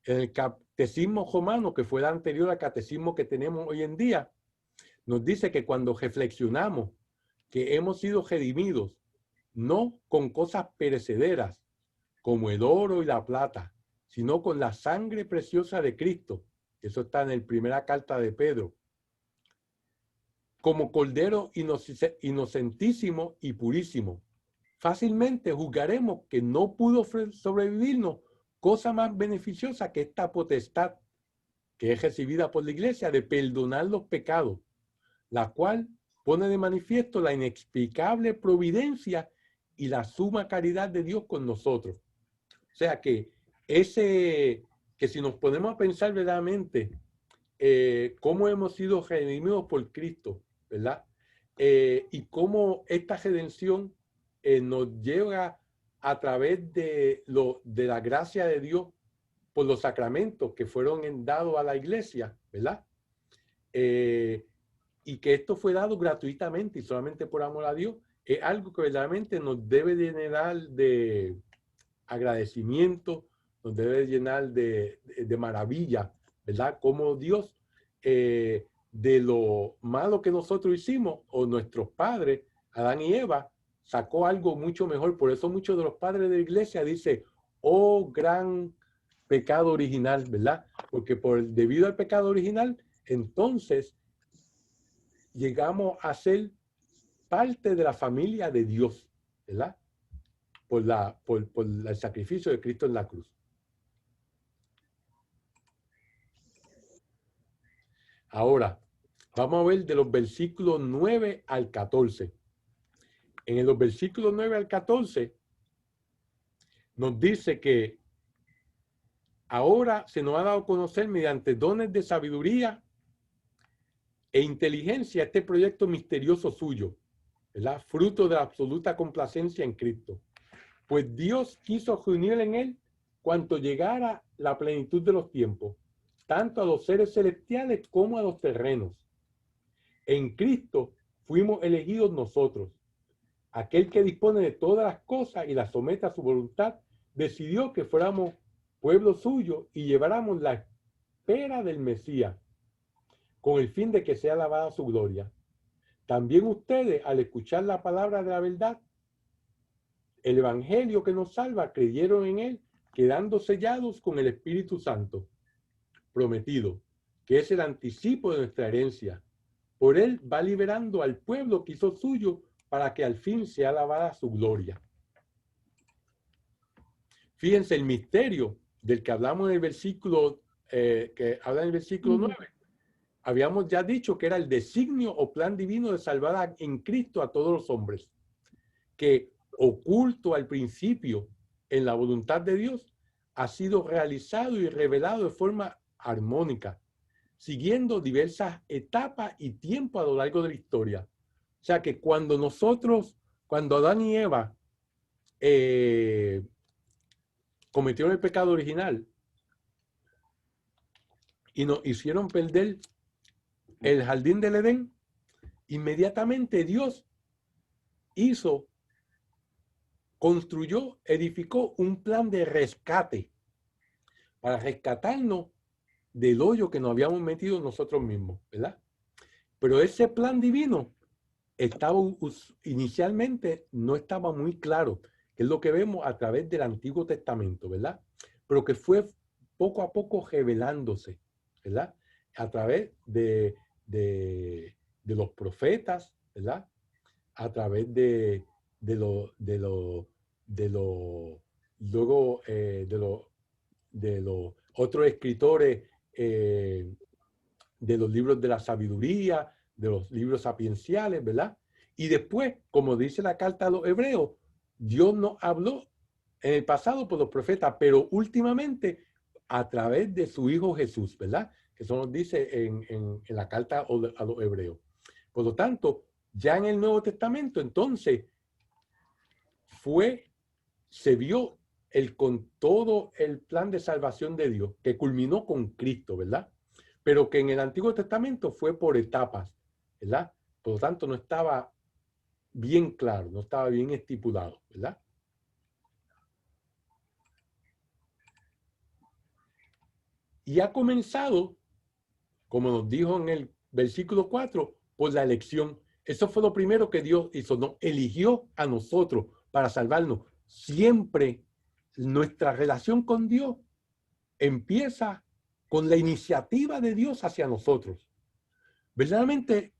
En el Catecismo Romano, que fue el anterior al catecismo que tenemos hoy en día, nos dice que cuando reflexionamos que hemos sido redimidos, no con cosas perecederas, como el oro y la plata, sino con la sangre preciosa de Cristo. Eso está en la primera carta de Pedro. Como Cordero inocentísimo y purísimo, fácilmente juzgaremos que no pudo sobrevivirnos cosa más beneficiosa que esta potestad que es recibida por la Iglesia de perdonar los pecados, la cual pone de manifiesto la inexplicable providencia y la suma caridad de Dios con nosotros. O sea que ese que si nos ponemos a pensar verdaderamente cómo hemos sido redimidos por Cristo, ¿verdad? Y cómo esta redención nos llega a través de la gracia de Dios por los sacramentos que fueron dados a la iglesia, ¿verdad? Y que esto fue dado gratuitamente y solamente por amor a Dios, es algo que verdaderamente nos debe de llenar de agradecimiento, nos debe de llenar de maravilla, ¿verdad? Como Dios, de lo malo que nosotros hicimos, o nuestros padres, Adán y Eva, sacó algo mucho mejor. Por eso muchos de los padres de la iglesia dicen, oh gran pecado original, ¿verdad? Porque debido al pecado original, entonces llegamos a ser parte de la familia de Dios, ¿verdad? Por el sacrificio de Cristo en la cruz. Ahora, vamos a ver de los versículos 9 al 14. En los versículos 9 al 14 nos dice que ahora se nos ha dado a conocer mediante dones de sabiduría e inteligencia este proyecto misterioso suyo, ¿verdad? Fruto de la absoluta complacencia en Cristo. Pues Dios quiso reunir en él cuanto llegara la plenitud de los tiempos, tanto a los seres celestiales como a los terrenos. En Cristo fuimos elegidos nosotros. Aquel que dispone de todas las cosas y las somete a su voluntad, decidió que fuéramos pueblo suyo y lleváramos la espera del Mesías, con el fin de que sea alabada su gloria. También ustedes, al escuchar la palabra de la verdad, el evangelio que nos salva, creyeron en él, quedando sellados con el Espíritu Santo prometido, que es el anticipo de nuestra herencia. Por él va liberando al pueblo que hizo suyo, para que al fin sea alabada su gloria. Fíjense el misterio del que hablamos en el versículo, que habla en el versículo 9. Habíamos ya dicho que era el designio o plan divino de salvar en Cristo a todos los hombres, que oculto al principio en la voluntad de Dios, ha sido realizado y revelado de forma armónica, siguiendo diversas etapas y tiempos a lo largo de la historia. O sea que cuando Adán y Eva cometieron el pecado original y nos hicieron perder el jardín del Edén, inmediatamente Dios construyó, edificó un plan de rescate para rescatarnos del hoyo que nos habíamos metido nosotros mismos, ¿verdad? Pero ese plan divino inicialmente no estaba muy claro, que es lo que vemos a través del Antiguo Testamento, ¿verdad? Pero que fue poco a poco revelándose, ¿verdad? A través de los profetas, ¿verdad? A través de los otros escritores, de los libros de la sabiduría, de los libros sapienciales, ¿verdad? Y después, como dice la carta a los hebreos, Dios nos habló en el pasado por los profetas, pero últimamente a través de su Hijo Jesús, ¿verdad? Eso nos dice en la carta a los hebreos. Por lo tanto, ya en el Nuevo Testamento, entonces, se vio con todo el plan de salvación de Dios, que culminó con Cristo, ¿verdad? Pero que en el Antiguo Testamento fue por etapas, ¿verdad? Por lo tanto, no estaba bien claro, no estaba bien estipulado, ¿verdad? Y ha comenzado, como nos dijo en el versículo 4, por la elección. Eso fue lo primero que Dios hizo, nos eligió a nosotros para salvarnos. Siempre nuestra relación con Dios empieza con la iniciativa de Dios hacia nosotros. Verdaderamente,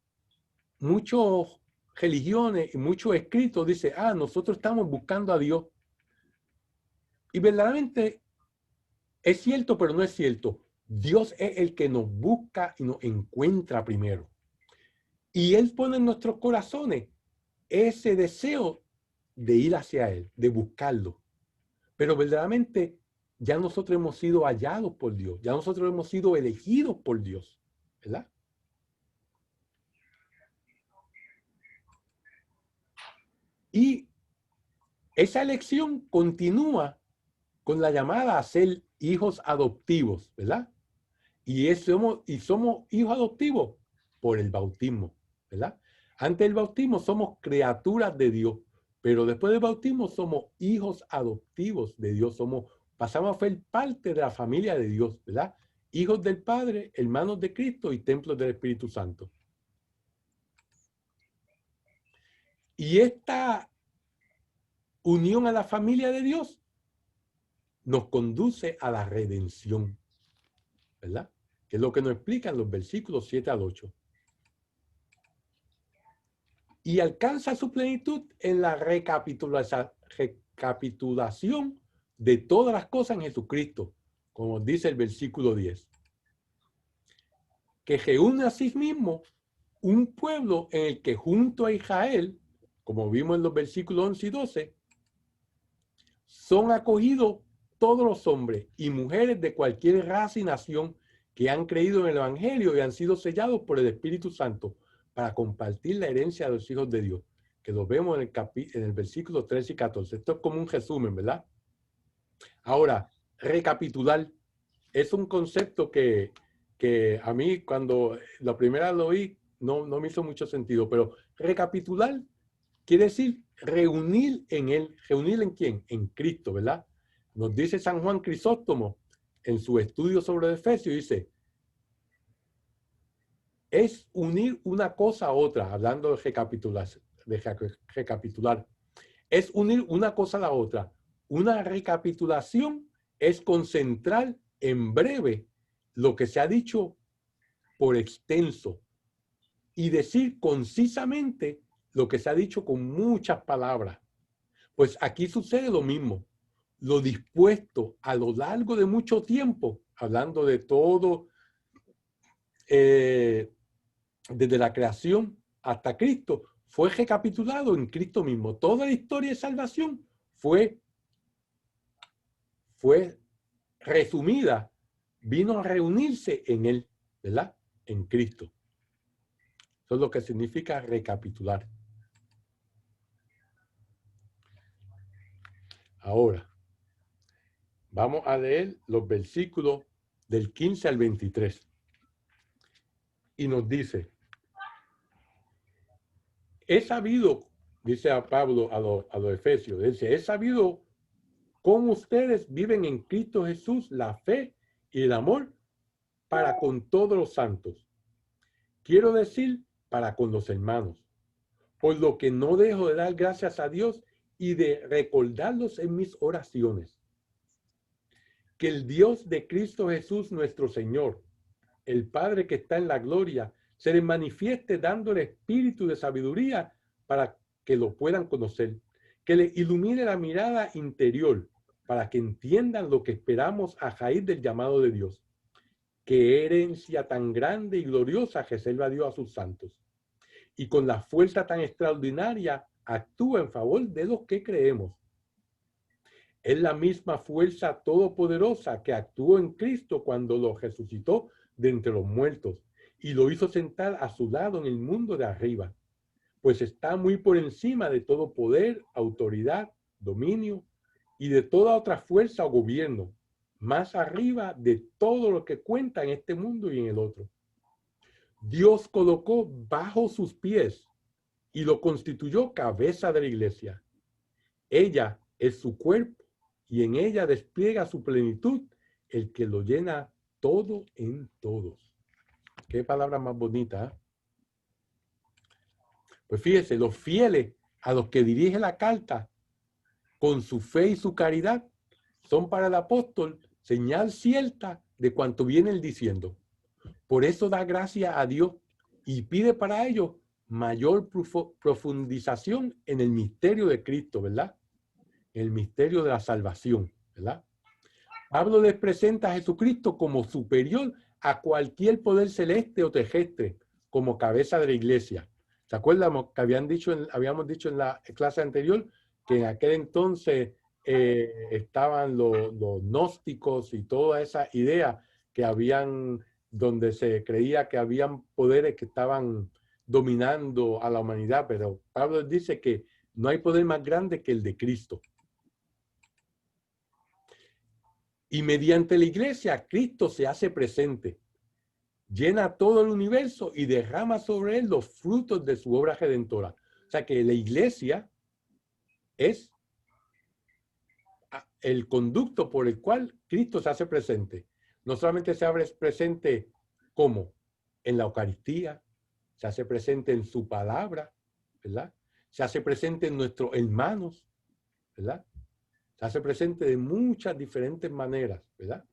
muchas religiones y muchos escritos dicen, nosotros estamos buscando a Dios. Y verdaderamente es cierto, pero no es cierto. Dios es el que nos busca y nos encuentra primero. Y Él pone en nuestros corazones ese deseo de ir hacia Él, de buscarlo. Pero verdaderamente ya nosotros hemos sido hallados por Dios, ya nosotros hemos sido elegidos por Dios, ¿verdad? Y esa elección continúa con la llamada a ser hijos adoptivos, ¿verdad? Y somos hijos adoptivos por el bautismo, ¿verdad? Antes del bautismo somos criaturas de Dios, pero después del bautismo somos hijos adoptivos de Dios, pasamos a ser parte de la familia de Dios, ¿verdad? Hijos del Padre, hermanos de Cristo y templos del Espíritu Santo. Y esta unión a la familia de Dios nos conduce a la redención, ¿verdad? Que es lo que nos explican los versículos 7 al 8. Y alcanza su plenitud en la recapitulación de todas las cosas en Jesucristo, como dice el versículo 10. Que reúne a sí mismo un pueblo en el que junto a Israel, como vimos en los versículos 11 y 12, son acogidos todos los hombres y mujeres de cualquier raza y nación que han creído en el Evangelio y han sido sellados por el Espíritu Santo para compartir la herencia de los hijos de Dios, que lo vemos en el versículo 13 y 14. Esto es como un resumen, ¿verdad? Ahora, recapitular es un concepto que a mí cuando la primera lo oí no me hizo mucho sentido, pero recapitular quiere decir reunir en él. ¿Reunir en quién? En Cristo, ¿verdad? Nos dice San Juan Crisóstomo en su estudio sobre Efesios, dice, es unir una cosa a otra, hablando de recapitular. Es unir una cosa a la otra. Una recapitulación es concentrar en breve lo que se ha dicho por extenso y decir concisamente lo que se ha dicho con muchas palabras. Pues aquí sucede lo mismo. Lo dispuesto a lo largo de mucho tiempo, hablando de todo, desde la creación hasta Cristo, fue recapitulado en Cristo mismo. Toda la historia de salvación fue resumida, vino a reunirse en Él, ¿verdad? En Cristo. Eso es lo que significa recapitular. Ahora, vamos a leer los versículos del 15 al 23. Y nos dice, he sabido, dice a Pablo a los Efesios, dice, he sabido cómo ustedes viven en Cristo Jesús la fe y el amor para con todos los santos. Quiero decir, para con los hermanos. Por lo que no dejo de dar gracias a Dios y de recordarlos en mis oraciones. Que el Dios de Cristo Jesús nuestro Señor, el Padre que está en la gloria, se les manifieste dando el espíritu de sabiduría para que lo puedan conocer. Que les ilumine la mirada interior para que entiendan lo que esperamos a raíz del llamado de Dios. Qué herencia tan grande y gloriosa reserva Dios a sus santos. Y con la fuerza tan extraordinaria actúa en favor de los que creemos. Es la misma fuerza todopoderosa que actuó en Cristo cuando lo resucitó de entre los muertos y lo hizo sentar a su lado en el mundo de arriba, pues está muy por encima de todo poder, autoridad, dominio y de toda otra fuerza o gobierno, más arriba de todo lo que cuenta en este mundo y en el otro. Dios colocó bajo sus pies y lo constituyó cabeza de la iglesia. Ella es su cuerpo y en ella despliega su plenitud, el que lo llena todo en todos. Qué palabra más bonita, ¿eh? Pues fíjese, los fieles a los que dirige la carta, con su fe y su caridad, son para el apóstol señal cierta de cuanto viene él diciendo. Por eso da gracia a Dios y pide para ello mayor profundización en el misterio de Cristo, ¿verdad? El misterio de la salvación, ¿verdad? Pablo les presenta a Jesucristo como superior a cualquier poder celeste o terrestre, como cabeza de la iglesia. ¿Se acuerdan que habíamos dicho en la clase anterior que en aquel entonces estaban los gnósticos y toda esa idea que habían, donde se creía que habían poderes que estaban dominando a la humanidad, pero Pablo dice que no hay poder más grande que el de Cristo. Y mediante la iglesia, Cristo se hace presente, llena todo el universo y derrama sobre él los frutos de su obra redentora. O sea que la iglesia es el conducto por el cual Cristo se hace presente. No solamente se hace presente como en la Eucaristía, se hace presente en su palabra, ¿verdad? Se hace presente en nuestros hermanos, ¿verdad? Se hace presente de muchas diferentes maneras, ¿verdad?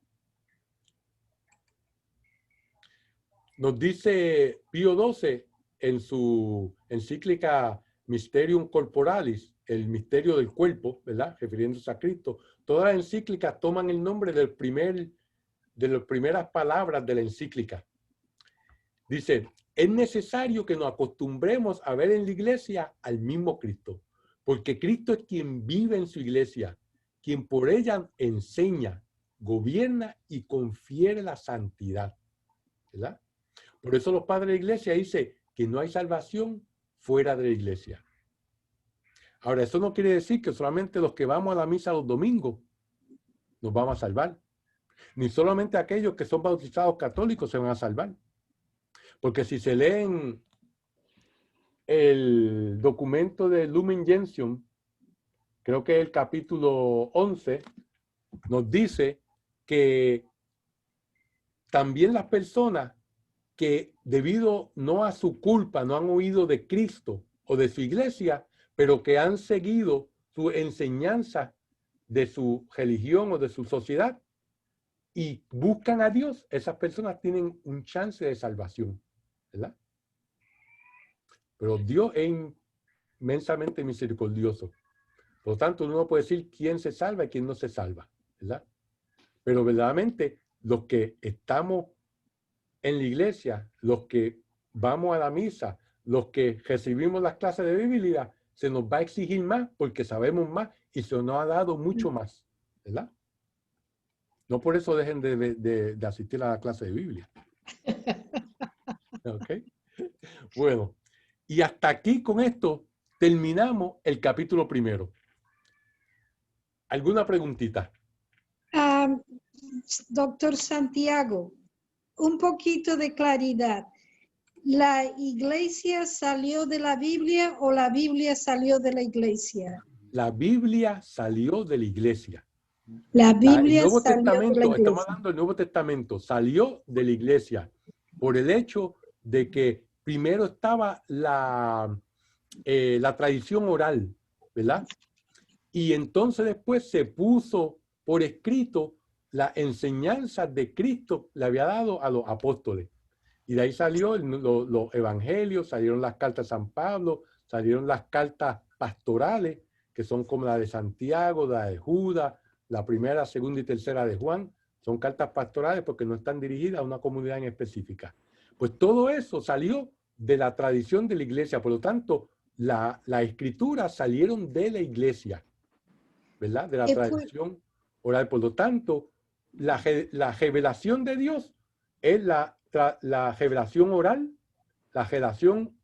Nos dice Pío XII en su encíclica Mysterium Corporalis, el misterio del cuerpo, ¿verdad? Refiriéndose a Cristo. Todas las encíclicas toman el nombre de las primeras palabras de la encíclica. Dice, es necesario que nos acostumbremos a ver en la iglesia al mismo Cristo, porque Cristo es quien vive en su iglesia, quien por ella enseña, gobierna y confiere la santidad, ¿verdad? Por eso los padres de la iglesia dicen que no hay salvación fuera de la iglesia. Ahora, eso no quiere decir que solamente los que vamos a la misa los domingos nos vamos a salvar. Ni solamente aquellos que son bautizados católicos se van a salvar. Porque si se leen el documento de Lumen Gentium, creo que el capítulo 11, nos dice que también las personas que debido no a su culpa no han oído de Cristo o de su iglesia, pero que han seguido su enseñanza de su religión o de su sociedad y buscan a Dios, esas personas tienen un chance de salvación, ¿verdad? Pero Dios es inmensamente misericordioso. Por lo tanto, uno no puede decir quién se salva y quién no se salva, ¿verdad? Pero verdaderamente los que estamos en la iglesia, los que vamos a la misa, los que recibimos las clases de Biblia, se nos va a exigir más porque sabemos más y se nos ha dado mucho más, ¿verdad? No por eso dejen de asistir a la clase de Biblia. ¿Ok? Bueno, y hasta aquí con esto terminamos el capítulo primero. ¿Alguna preguntita? Doctor Santiago, un poquito de claridad. ¿La iglesia salió de la Biblia o la Biblia salió de la iglesia? La Biblia salió de la iglesia. La El Biblia Nuevo salió de la Testamento, estamos iglesia. hablando del Nuevo Testamento, salió de la iglesia por el hecho de que primero estaba la tradición oral, ¿verdad? Y entonces después se puso por escrito la enseñanza de Cristo, le había dado a los apóstoles. Y de ahí salió los evangelios, salieron las cartas de San Pablo, salieron las cartas pastorales, que son como la de Santiago, la de Judas, la primera, segunda y tercera de Juan. Son cartas pastorales porque no están dirigidas a una comunidad en específica. Pues todo eso salió de la tradición de la iglesia. Por lo tanto, la escritura salieron de la iglesia, ¿verdad? De la tradición oral. Por lo tanto, la revelación de Dios es la revelación oral, la revelación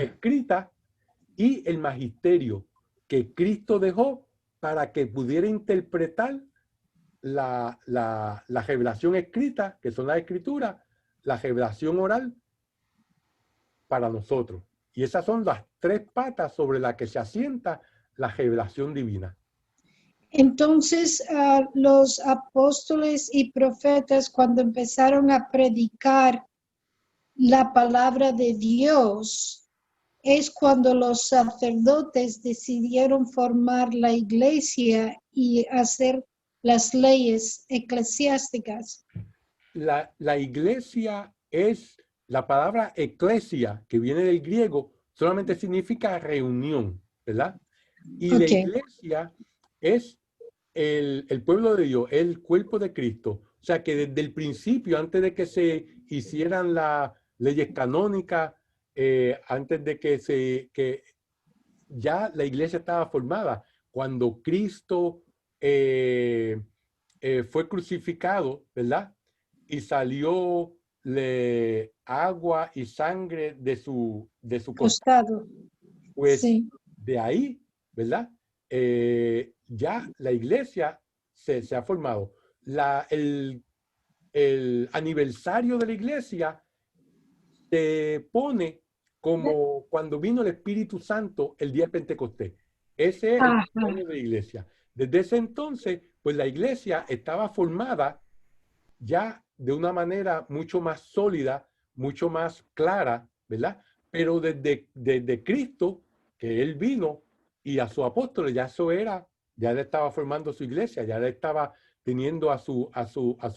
escrita y el magisterio que Cristo dejó para que pudiera interpretar la revelación escrita, que son las escrituras, la revelación oral para nosotros. Y esas son las tres patas sobre las que se asienta la revelación divina. Entonces, los apóstoles y profetas, cuando empezaron a predicar la palabra de Dios, es cuando los sacerdotes decidieron formar la iglesia y hacer las leyes eclesiásticas. La iglesia es, la palabra eclesia, que viene del griego, solamente significa reunión, ¿verdad? Y la iglesia es el pueblo de Dios, el cuerpo de Cristo. O sea que desde el principio, antes de que se hicieran las leyes canónicas, antes de que ya la iglesia estaba formada, cuando Cristo fue crucificado, ¿verdad? Y salió agua y sangre de su costado. Costado. Pues Sí. de ahí, ¿verdad? Ya la iglesia se ha formado. El aniversario de la iglesia se pone como cuando vino el Espíritu Santo el día de Pentecostés. Ese es el Ajá. cumpleaños de la iglesia. Desde ese entonces, pues la iglesia estaba formada ya de una manera mucho más sólida, mucho más clara, ¿verdad? Pero desde Cristo, que Él vino, y a sus apóstoles, ya eso era, ya Él estaba formando su iglesia, ya Él estaba teniendo a sus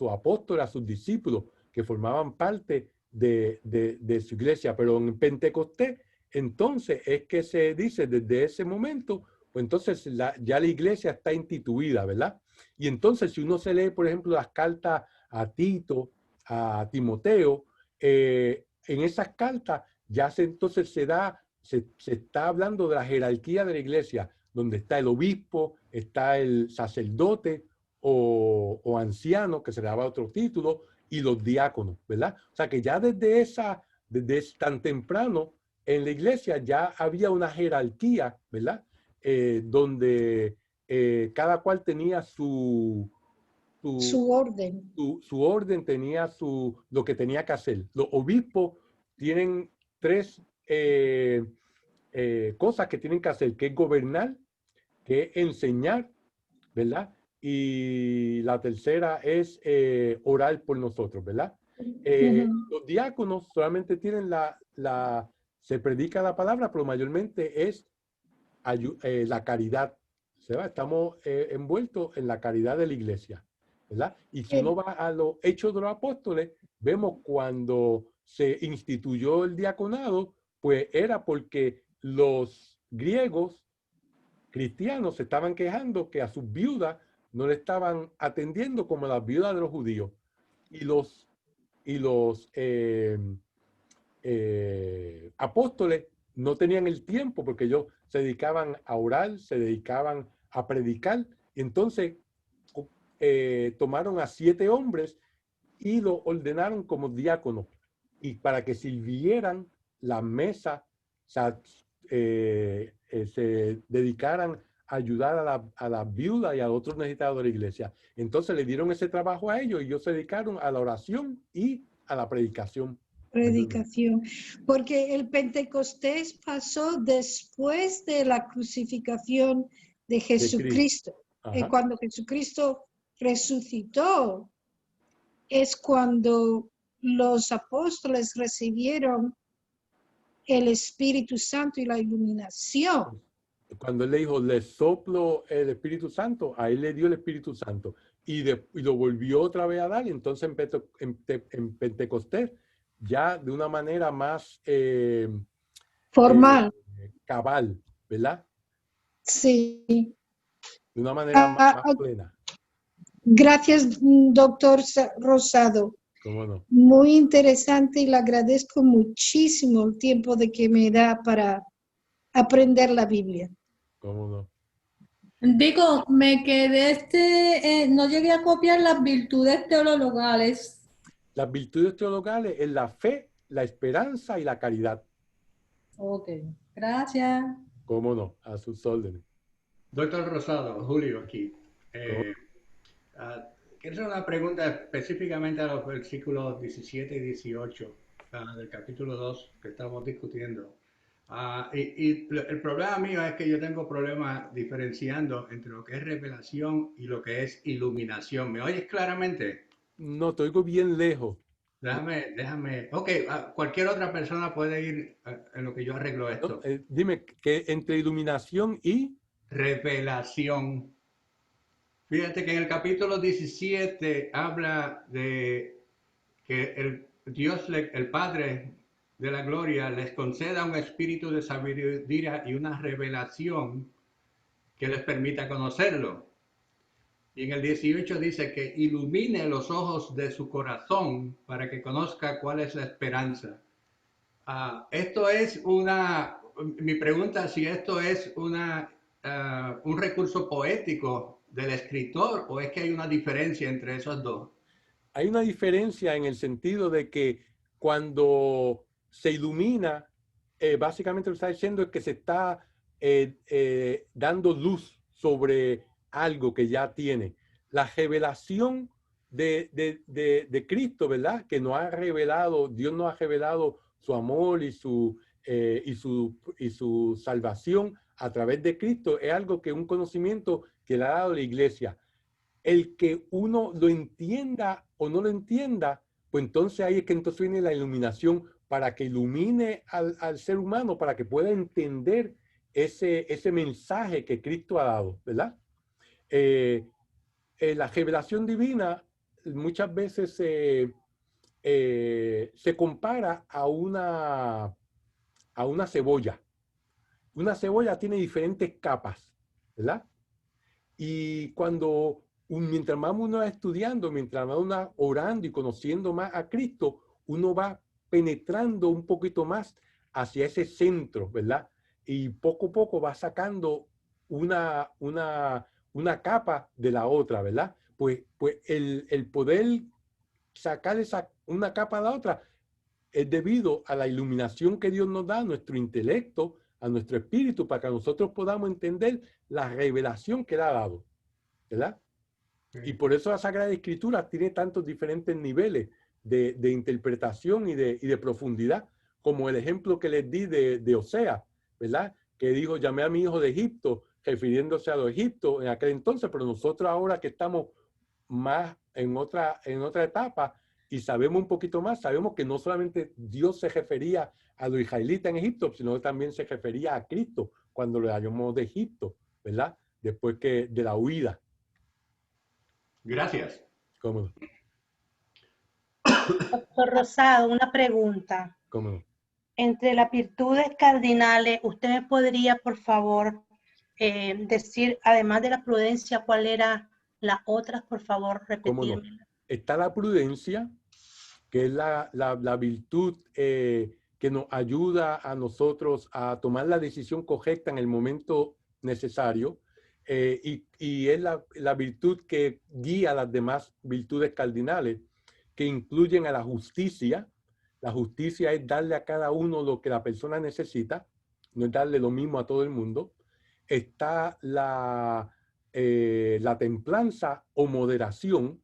apóstoles, a sus discípulos, que formaban parte de su iglesia. Pero en Pentecostés, entonces es que se dice desde ese momento, pues entonces ya la iglesia está instituida, ¿verdad? Y entonces si uno se lee, por ejemplo, las cartas a Tito, a Timoteo, en esas cartas ya entonces se está hablando de la jerarquía de la iglesia, donde está el obispo, está el sacerdote o anciano, que se le daba otro título, y los diáconos, ¿verdad? O sea que ya desde tan temprano en la iglesia ya había una jerarquía, ¿verdad? Donde cada cual tenía su orden. su orden, tenía lo que tenía que hacer. Los obispos tienen tres cosas que tienen que hacer, que es gobernar, que es enseñar, ¿verdad? Y la tercera es orar por nosotros, ¿verdad? Los diáconos solamente tienen se predica la palabra, pero mayormente es la caridad. ¿Verdad? Estamos envueltos en la caridad de la iglesia, ¿verdad? Y si uno va a los Hechos de los Apóstoles, vemos cuando se instituyó el diaconado, pues era porque los griegos cristianos se estaban quejando que a sus viudas no le estaban atendiendo como las viudas de los judíos. Y los apóstoles no tenían el tiempo porque ellos se dedicaban a orar, se dedicaban a predicar. Y entonces tomaron a 7 hombres y lo ordenaron como diáconos y para que sirvieran la mesa, o sea, se dedicaran a ayudar a la viuda y a otros necesitados de la iglesia. Entonces le dieron ese trabajo a ellos y ellos se dedicaron a la oración y a la predicación. Predicación, porque el Pentecostés pasó después de la crucificación de Jesucristo. Cuando Jesucristo resucitó, es cuando los apóstoles recibieron el Espíritu Santo y la iluminación. Cuando él le dijo, le soplo el Espíritu Santo, a él le dio el Espíritu Santo y lo volvió otra vez a dar. Y entonces en Pentecostés, ya de una manera más formal, cabal, ¿verdad? Sí. De una manera más plena. Gracias, doctor Rosado. ¿Cómo no? Muy interesante y le agradezco muchísimo el tiempo de que me da para aprender la Biblia. ¿Cómo no? Digo, me quedé, no llegué a copiar las virtudes teologales. Las virtudes teologales es la fe, la esperanza y la caridad. Ok, gracias. ¿Cómo no? A sus órdenes. Doctor Rosado, Julio aquí. Quiero hacer una pregunta específicamente a los versículos 17 y 18 del capítulo 2 que estamos discutiendo. Y el problema mío es que yo tengo problemas diferenciando entre lo que es revelación y lo que es iluminación. ¿Me oyes claramente? No, te oigo bien lejos. Déjame. Ok, cualquier otra persona puede ir en lo que yo arreglo esto. No, dime, que entre iluminación y revelación. Fíjate que en el capítulo 17 habla de que el Padre de la Gloria les conceda un espíritu de sabiduría y una revelación que les permita conocerlo. Y en el 18 dice que ilumine los ojos de su corazón para que conozca cuál es la esperanza. Esto es mi pregunta, si esto es un recurso poético del escritor o es que hay una diferencia entre esos dos? Hay una diferencia en el sentido de que cuando se ilumina, básicamente lo que está diciendo es que se está dando luz sobre algo que ya tiene. La revelación de Cristo, ¿verdad? Que nos ha revelado, Dios nos ha revelado su amor y su salvación a través de Cristo, es algo que un conocimiento que le ha dado la iglesia. El que uno lo entienda o no lo entienda, pues entonces ahí es que entonces viene la iluminación para que ilumine al ser humano, para que pueda entender ese mensaje que Cristo ha dado, ¿verdad? La revelación divina muchas veces se compara a una cebolla. Una cebolla tiene diferentes capas, ¿verdad? Y mientras más uno va estudiando, mientras más uno va orando y conociendo más a Cristo, uno va penetrando un poquito más hacia ese centro, ¿verdad? Y poco a poco va sacando una capa de la otra, ¿verdad? Pues el poder sacar una capa de la otra es debido a la iluminación que Dios nos da a nuestro intelecto, a nuestro espíritu, para que nosotros podamos entender la revelación que le ha dado, ¿verdad? Y por eso la Sagrada Escritura tiene tantos diferentes niveles de interpretación y de profundidad, como el ejemplo que les di de Osea, ¿verdad? Que dijo, llamé a mi hijo de Egipto, refiriéndose a los Egipto en aquel entonces, pero nosotros ahora que estamos más en otra etapa y sabemos un poquito más, sabemos que no solamente Dios se refería a los israelitas en Egipto, sino que también se refería a Cristo cuando lo llamó de Egipto, ¿verdad? Después de la huida. Gracias. ¿Cómo? Doctor Rosado, una pregunta. ¿Cómo? Entre las virtudes cardinales, ¿usted me podría, por favor, decir, además de la prudencia, cuál era las otras, por favor, ¿Cómo no? repetirme? Está la prudencia, que es la virtud que nos ayuda a nosotros a tomar la decisión correcta en el momento necesario, y es la virtud que guía las demás virtudes cardinales, que incluyen a la justicia. La justicia es darle a cada uno lo que la persona necesita, no es darle lo mismo a todo el mundo. Está la templanza o moderación,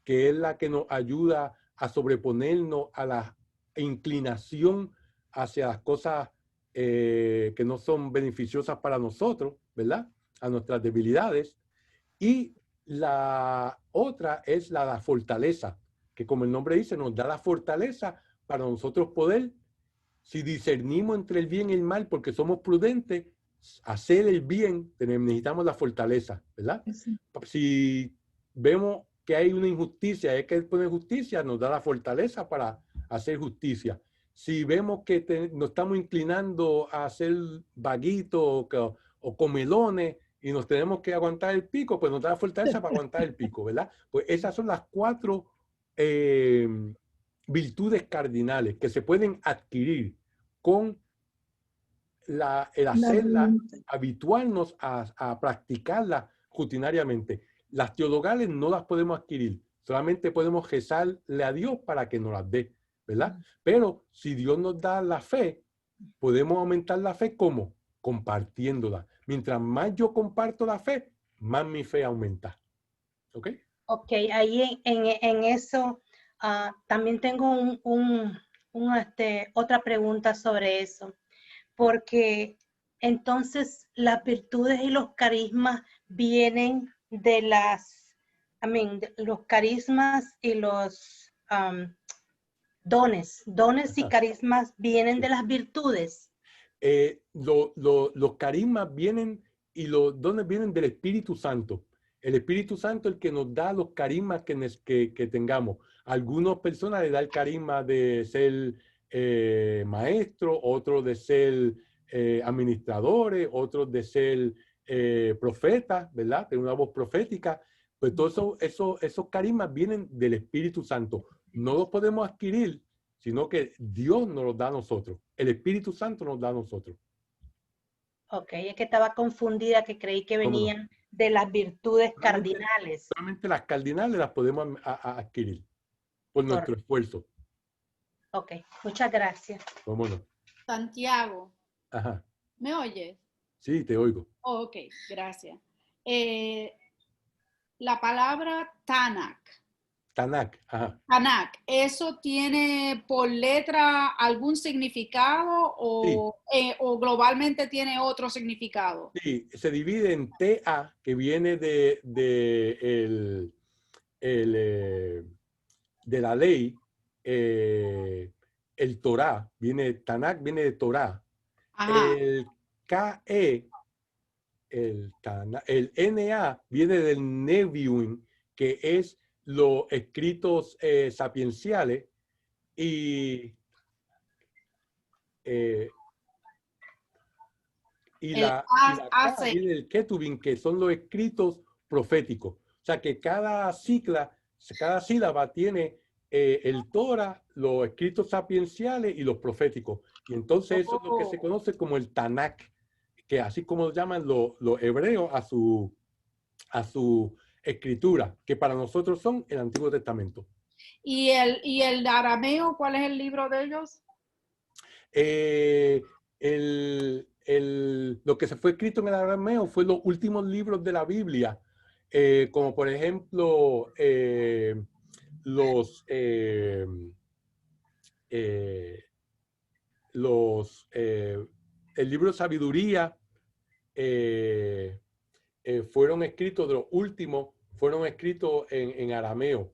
que es la que nos ayuda a sobreponernos a la inclinación hacia las cosas que no son beneficiosas para nosotros, ¿verdad? A nuestras debilidades. Y la otra es la fortaleza, que como el nombre dice, nos da la fortaleza para nosotros poder, si discernimos entre el bien y el mal, porque somos prudentes, hacer el bien, necesitamos la fortaleza, ¿verdad? Sí. Si vemos que hay una injusticia, hay que poner justicia, nos da la fortaleza para hacer justicia. Si vemos que nos estamos inclinando a hacer vaguitos o comelones y nos tenemos que aguantar el pico, pues nos da la fortaleza para aguantar el pico, ¿verdad? Pues esas son las 4 virtudes cardinales que se pueden adquirir con el hacerla, habituarnos a practicarla rutinariamente. Las teologales no las podemos adquirir, solamente podemos rezarle a Dios para que nos las dé, ¿verdad? Pero si Dios nos da la fe, podemos aumentar la fe, ¿cómo? Compartiéndola. Mientras más yo comparto la fe, más mi fe aumenta. ¿Ok? Ok, ahí en eso también tengo otra pregunta sobre eso, porque entonces las virtudes y los carismas vienen de los carismas y los dones y carismas vienen de las virtudes. Los carismas vienen y los dones vienen del Espíritu Santo. El Espíritu Santo es el que nos da los carismas que tengamos. Algunas personas le da el carisma de ser maestro, otros de ser administradores, otros de ser profetas, ¿verdad? Tener una voz profética. Pues todos esos carismas vienen del Espíritu Santo. No los podemos adquirir, sino que Dios nos los da a nosotros. El Espíritu Santo nos da a nosotros. Ok, es que estaba confundida, que creí que venían de las virtudes cardinales. Solamente las cardinales las podemos adquirir por nuestro esfuerzo. Ok, muchas gracias. ¿Cómo no? Santiago, Ajá. ¿me oyes? Sí, te oigo. Oh, ok, gracias. La palabra Tanakh. Tanakh, ajá. Tanakh, ¿eso tiene por letra algún significado o globalmente tiene otro significado? Sí, se divide en TA, que viene de la ley, el Torah, Tanakh viene de Torah. Ajá. El KE, el NA viene del Nevi'im, que es los escritos sapienciales, y la K viene del Ketuvim, que son los escritos proféticos. O sea que cada sílaba tiene el Torah, los escritos sapienciales y los proféticos. Y entonces eso es lo que se conoce como el Tanakh, que así como llaman los hebreos a su escritura, que para nosotros son el Antiguo Testamento. ¿Y el arameo, cuál es el libro de ellos? Lo que se fue escrito en el arameo fue los últimos libros de la Biblia, como por ejemplo el libro de sabiduría, fueron escritos, de los últimos fueron escritos en arameo,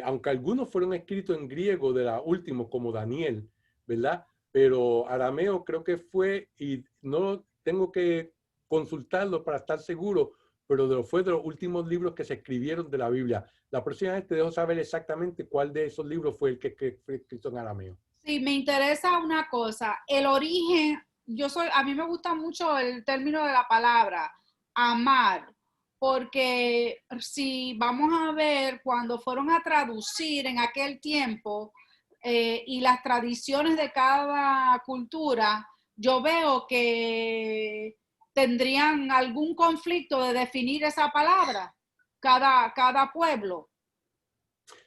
aunque algunos fueron escritos en griego de los últimos, como Daniel, ¿verdad? Pero arameo creo que fue, y no tengo que consultarlo para estar seguro, pero fue de los últimos libros que se escribieron de la Biblia. La próxima vez te dejo saber exactamente cuál de esos libros fue el que fue escrito en arameo. Sí, me interesa una cosa, el origen, a mí me gusta mucho el término de la palabra, amar, porque si vamos a ver cuando fueron a traducir en aquel tiempo, y las tradiciones de cada cultura, yo veo que tendrían algún conflicto de definir esa palabra, cada pueblo.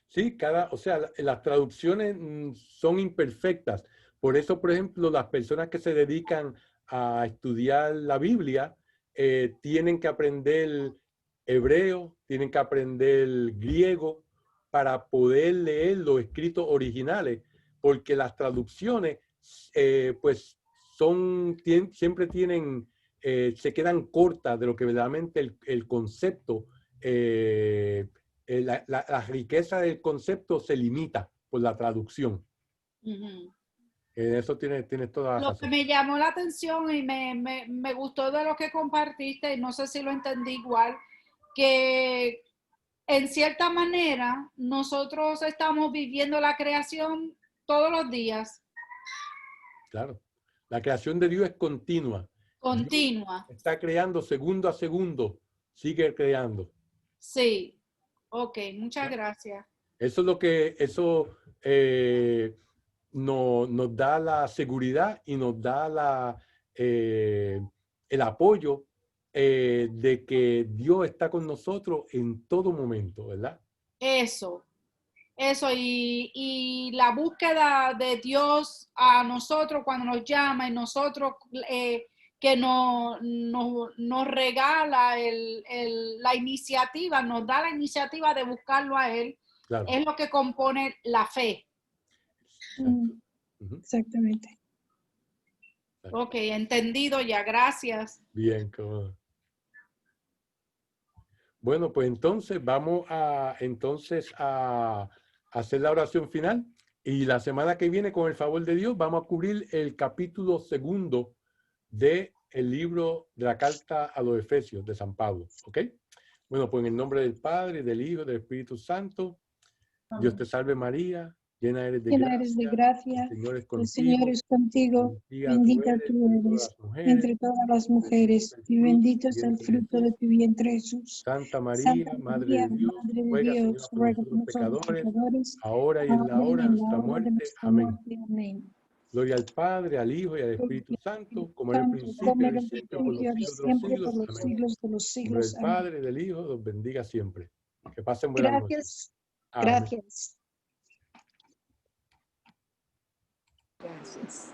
Sí, o sea, las traducciones son imperfectas. Por eso, por ejemplo, las personas que se dedican a estudiar la Biblia tienen que aprender hebreo, tienen que aprender griego, para poder leer los escritos originales, porque las traducciones, pues, siempre tienen, se quedan cortas de lo que verdaderamente el concepto, la riqueza del concepto se limita por la traducción. Uh-huh. Eso tiene toda la razón. Lo que me llamó la atención y me gustó de lo que compartiste, y no sé si lo entendí igual, que en cierta manera, nosotros estamos viviendo la creación todos los días. Claro. La creación de Dios es continua. Continua. Dios está creando segundo a segundo. Sigue creando. Sí. Ok, muchas gracias. Eso es lo que nos da la seguridad y nos da el apoyo de que Dios está con nosotros en todo momento, ¿verdad? Eso, y la búsqueda de Dios a nosotros cuando nos llama, y nosotros que nos regala la iniciativa, nos da la iniciativa de buscarlo a Él, claro. Es lo que compone la fe. Exactamente. Ok, entendido ya, gracias. Bien, cómo. Bueno, pues entonces vamos a hacer la oración final, y la semana que viene, con el favor de Dios, vamos a cubrir el capítulo 2 del libro de la carta a los Efesios de San Pablo. ¿Ok? Bueno, pues en el nombre del Padre, del Hijo, del Espíritu Santo, Dios te salve María, llena eres de gracia, el Señor es contigo, bendita tú eres entre todas las mujeres, y bendito es el fruto de tu vientre, Jesús. Santa María, Madre de Dios, ruega por nosotros pecadores, ahora y en la hora de nuestra muerte. Amén. Gloria al Padre, al Hijo y al Espíritu Santo, como en el principio, como ahora en y el siempre, por los principio, siglos de los siempre, por siglos. los Amén. siglos de los En nombre siglos. del Amén. Padre, del Hijo, los bendiga siempre. Que pasen buenas noches. Gracias. Amén. Gracias. Gracias.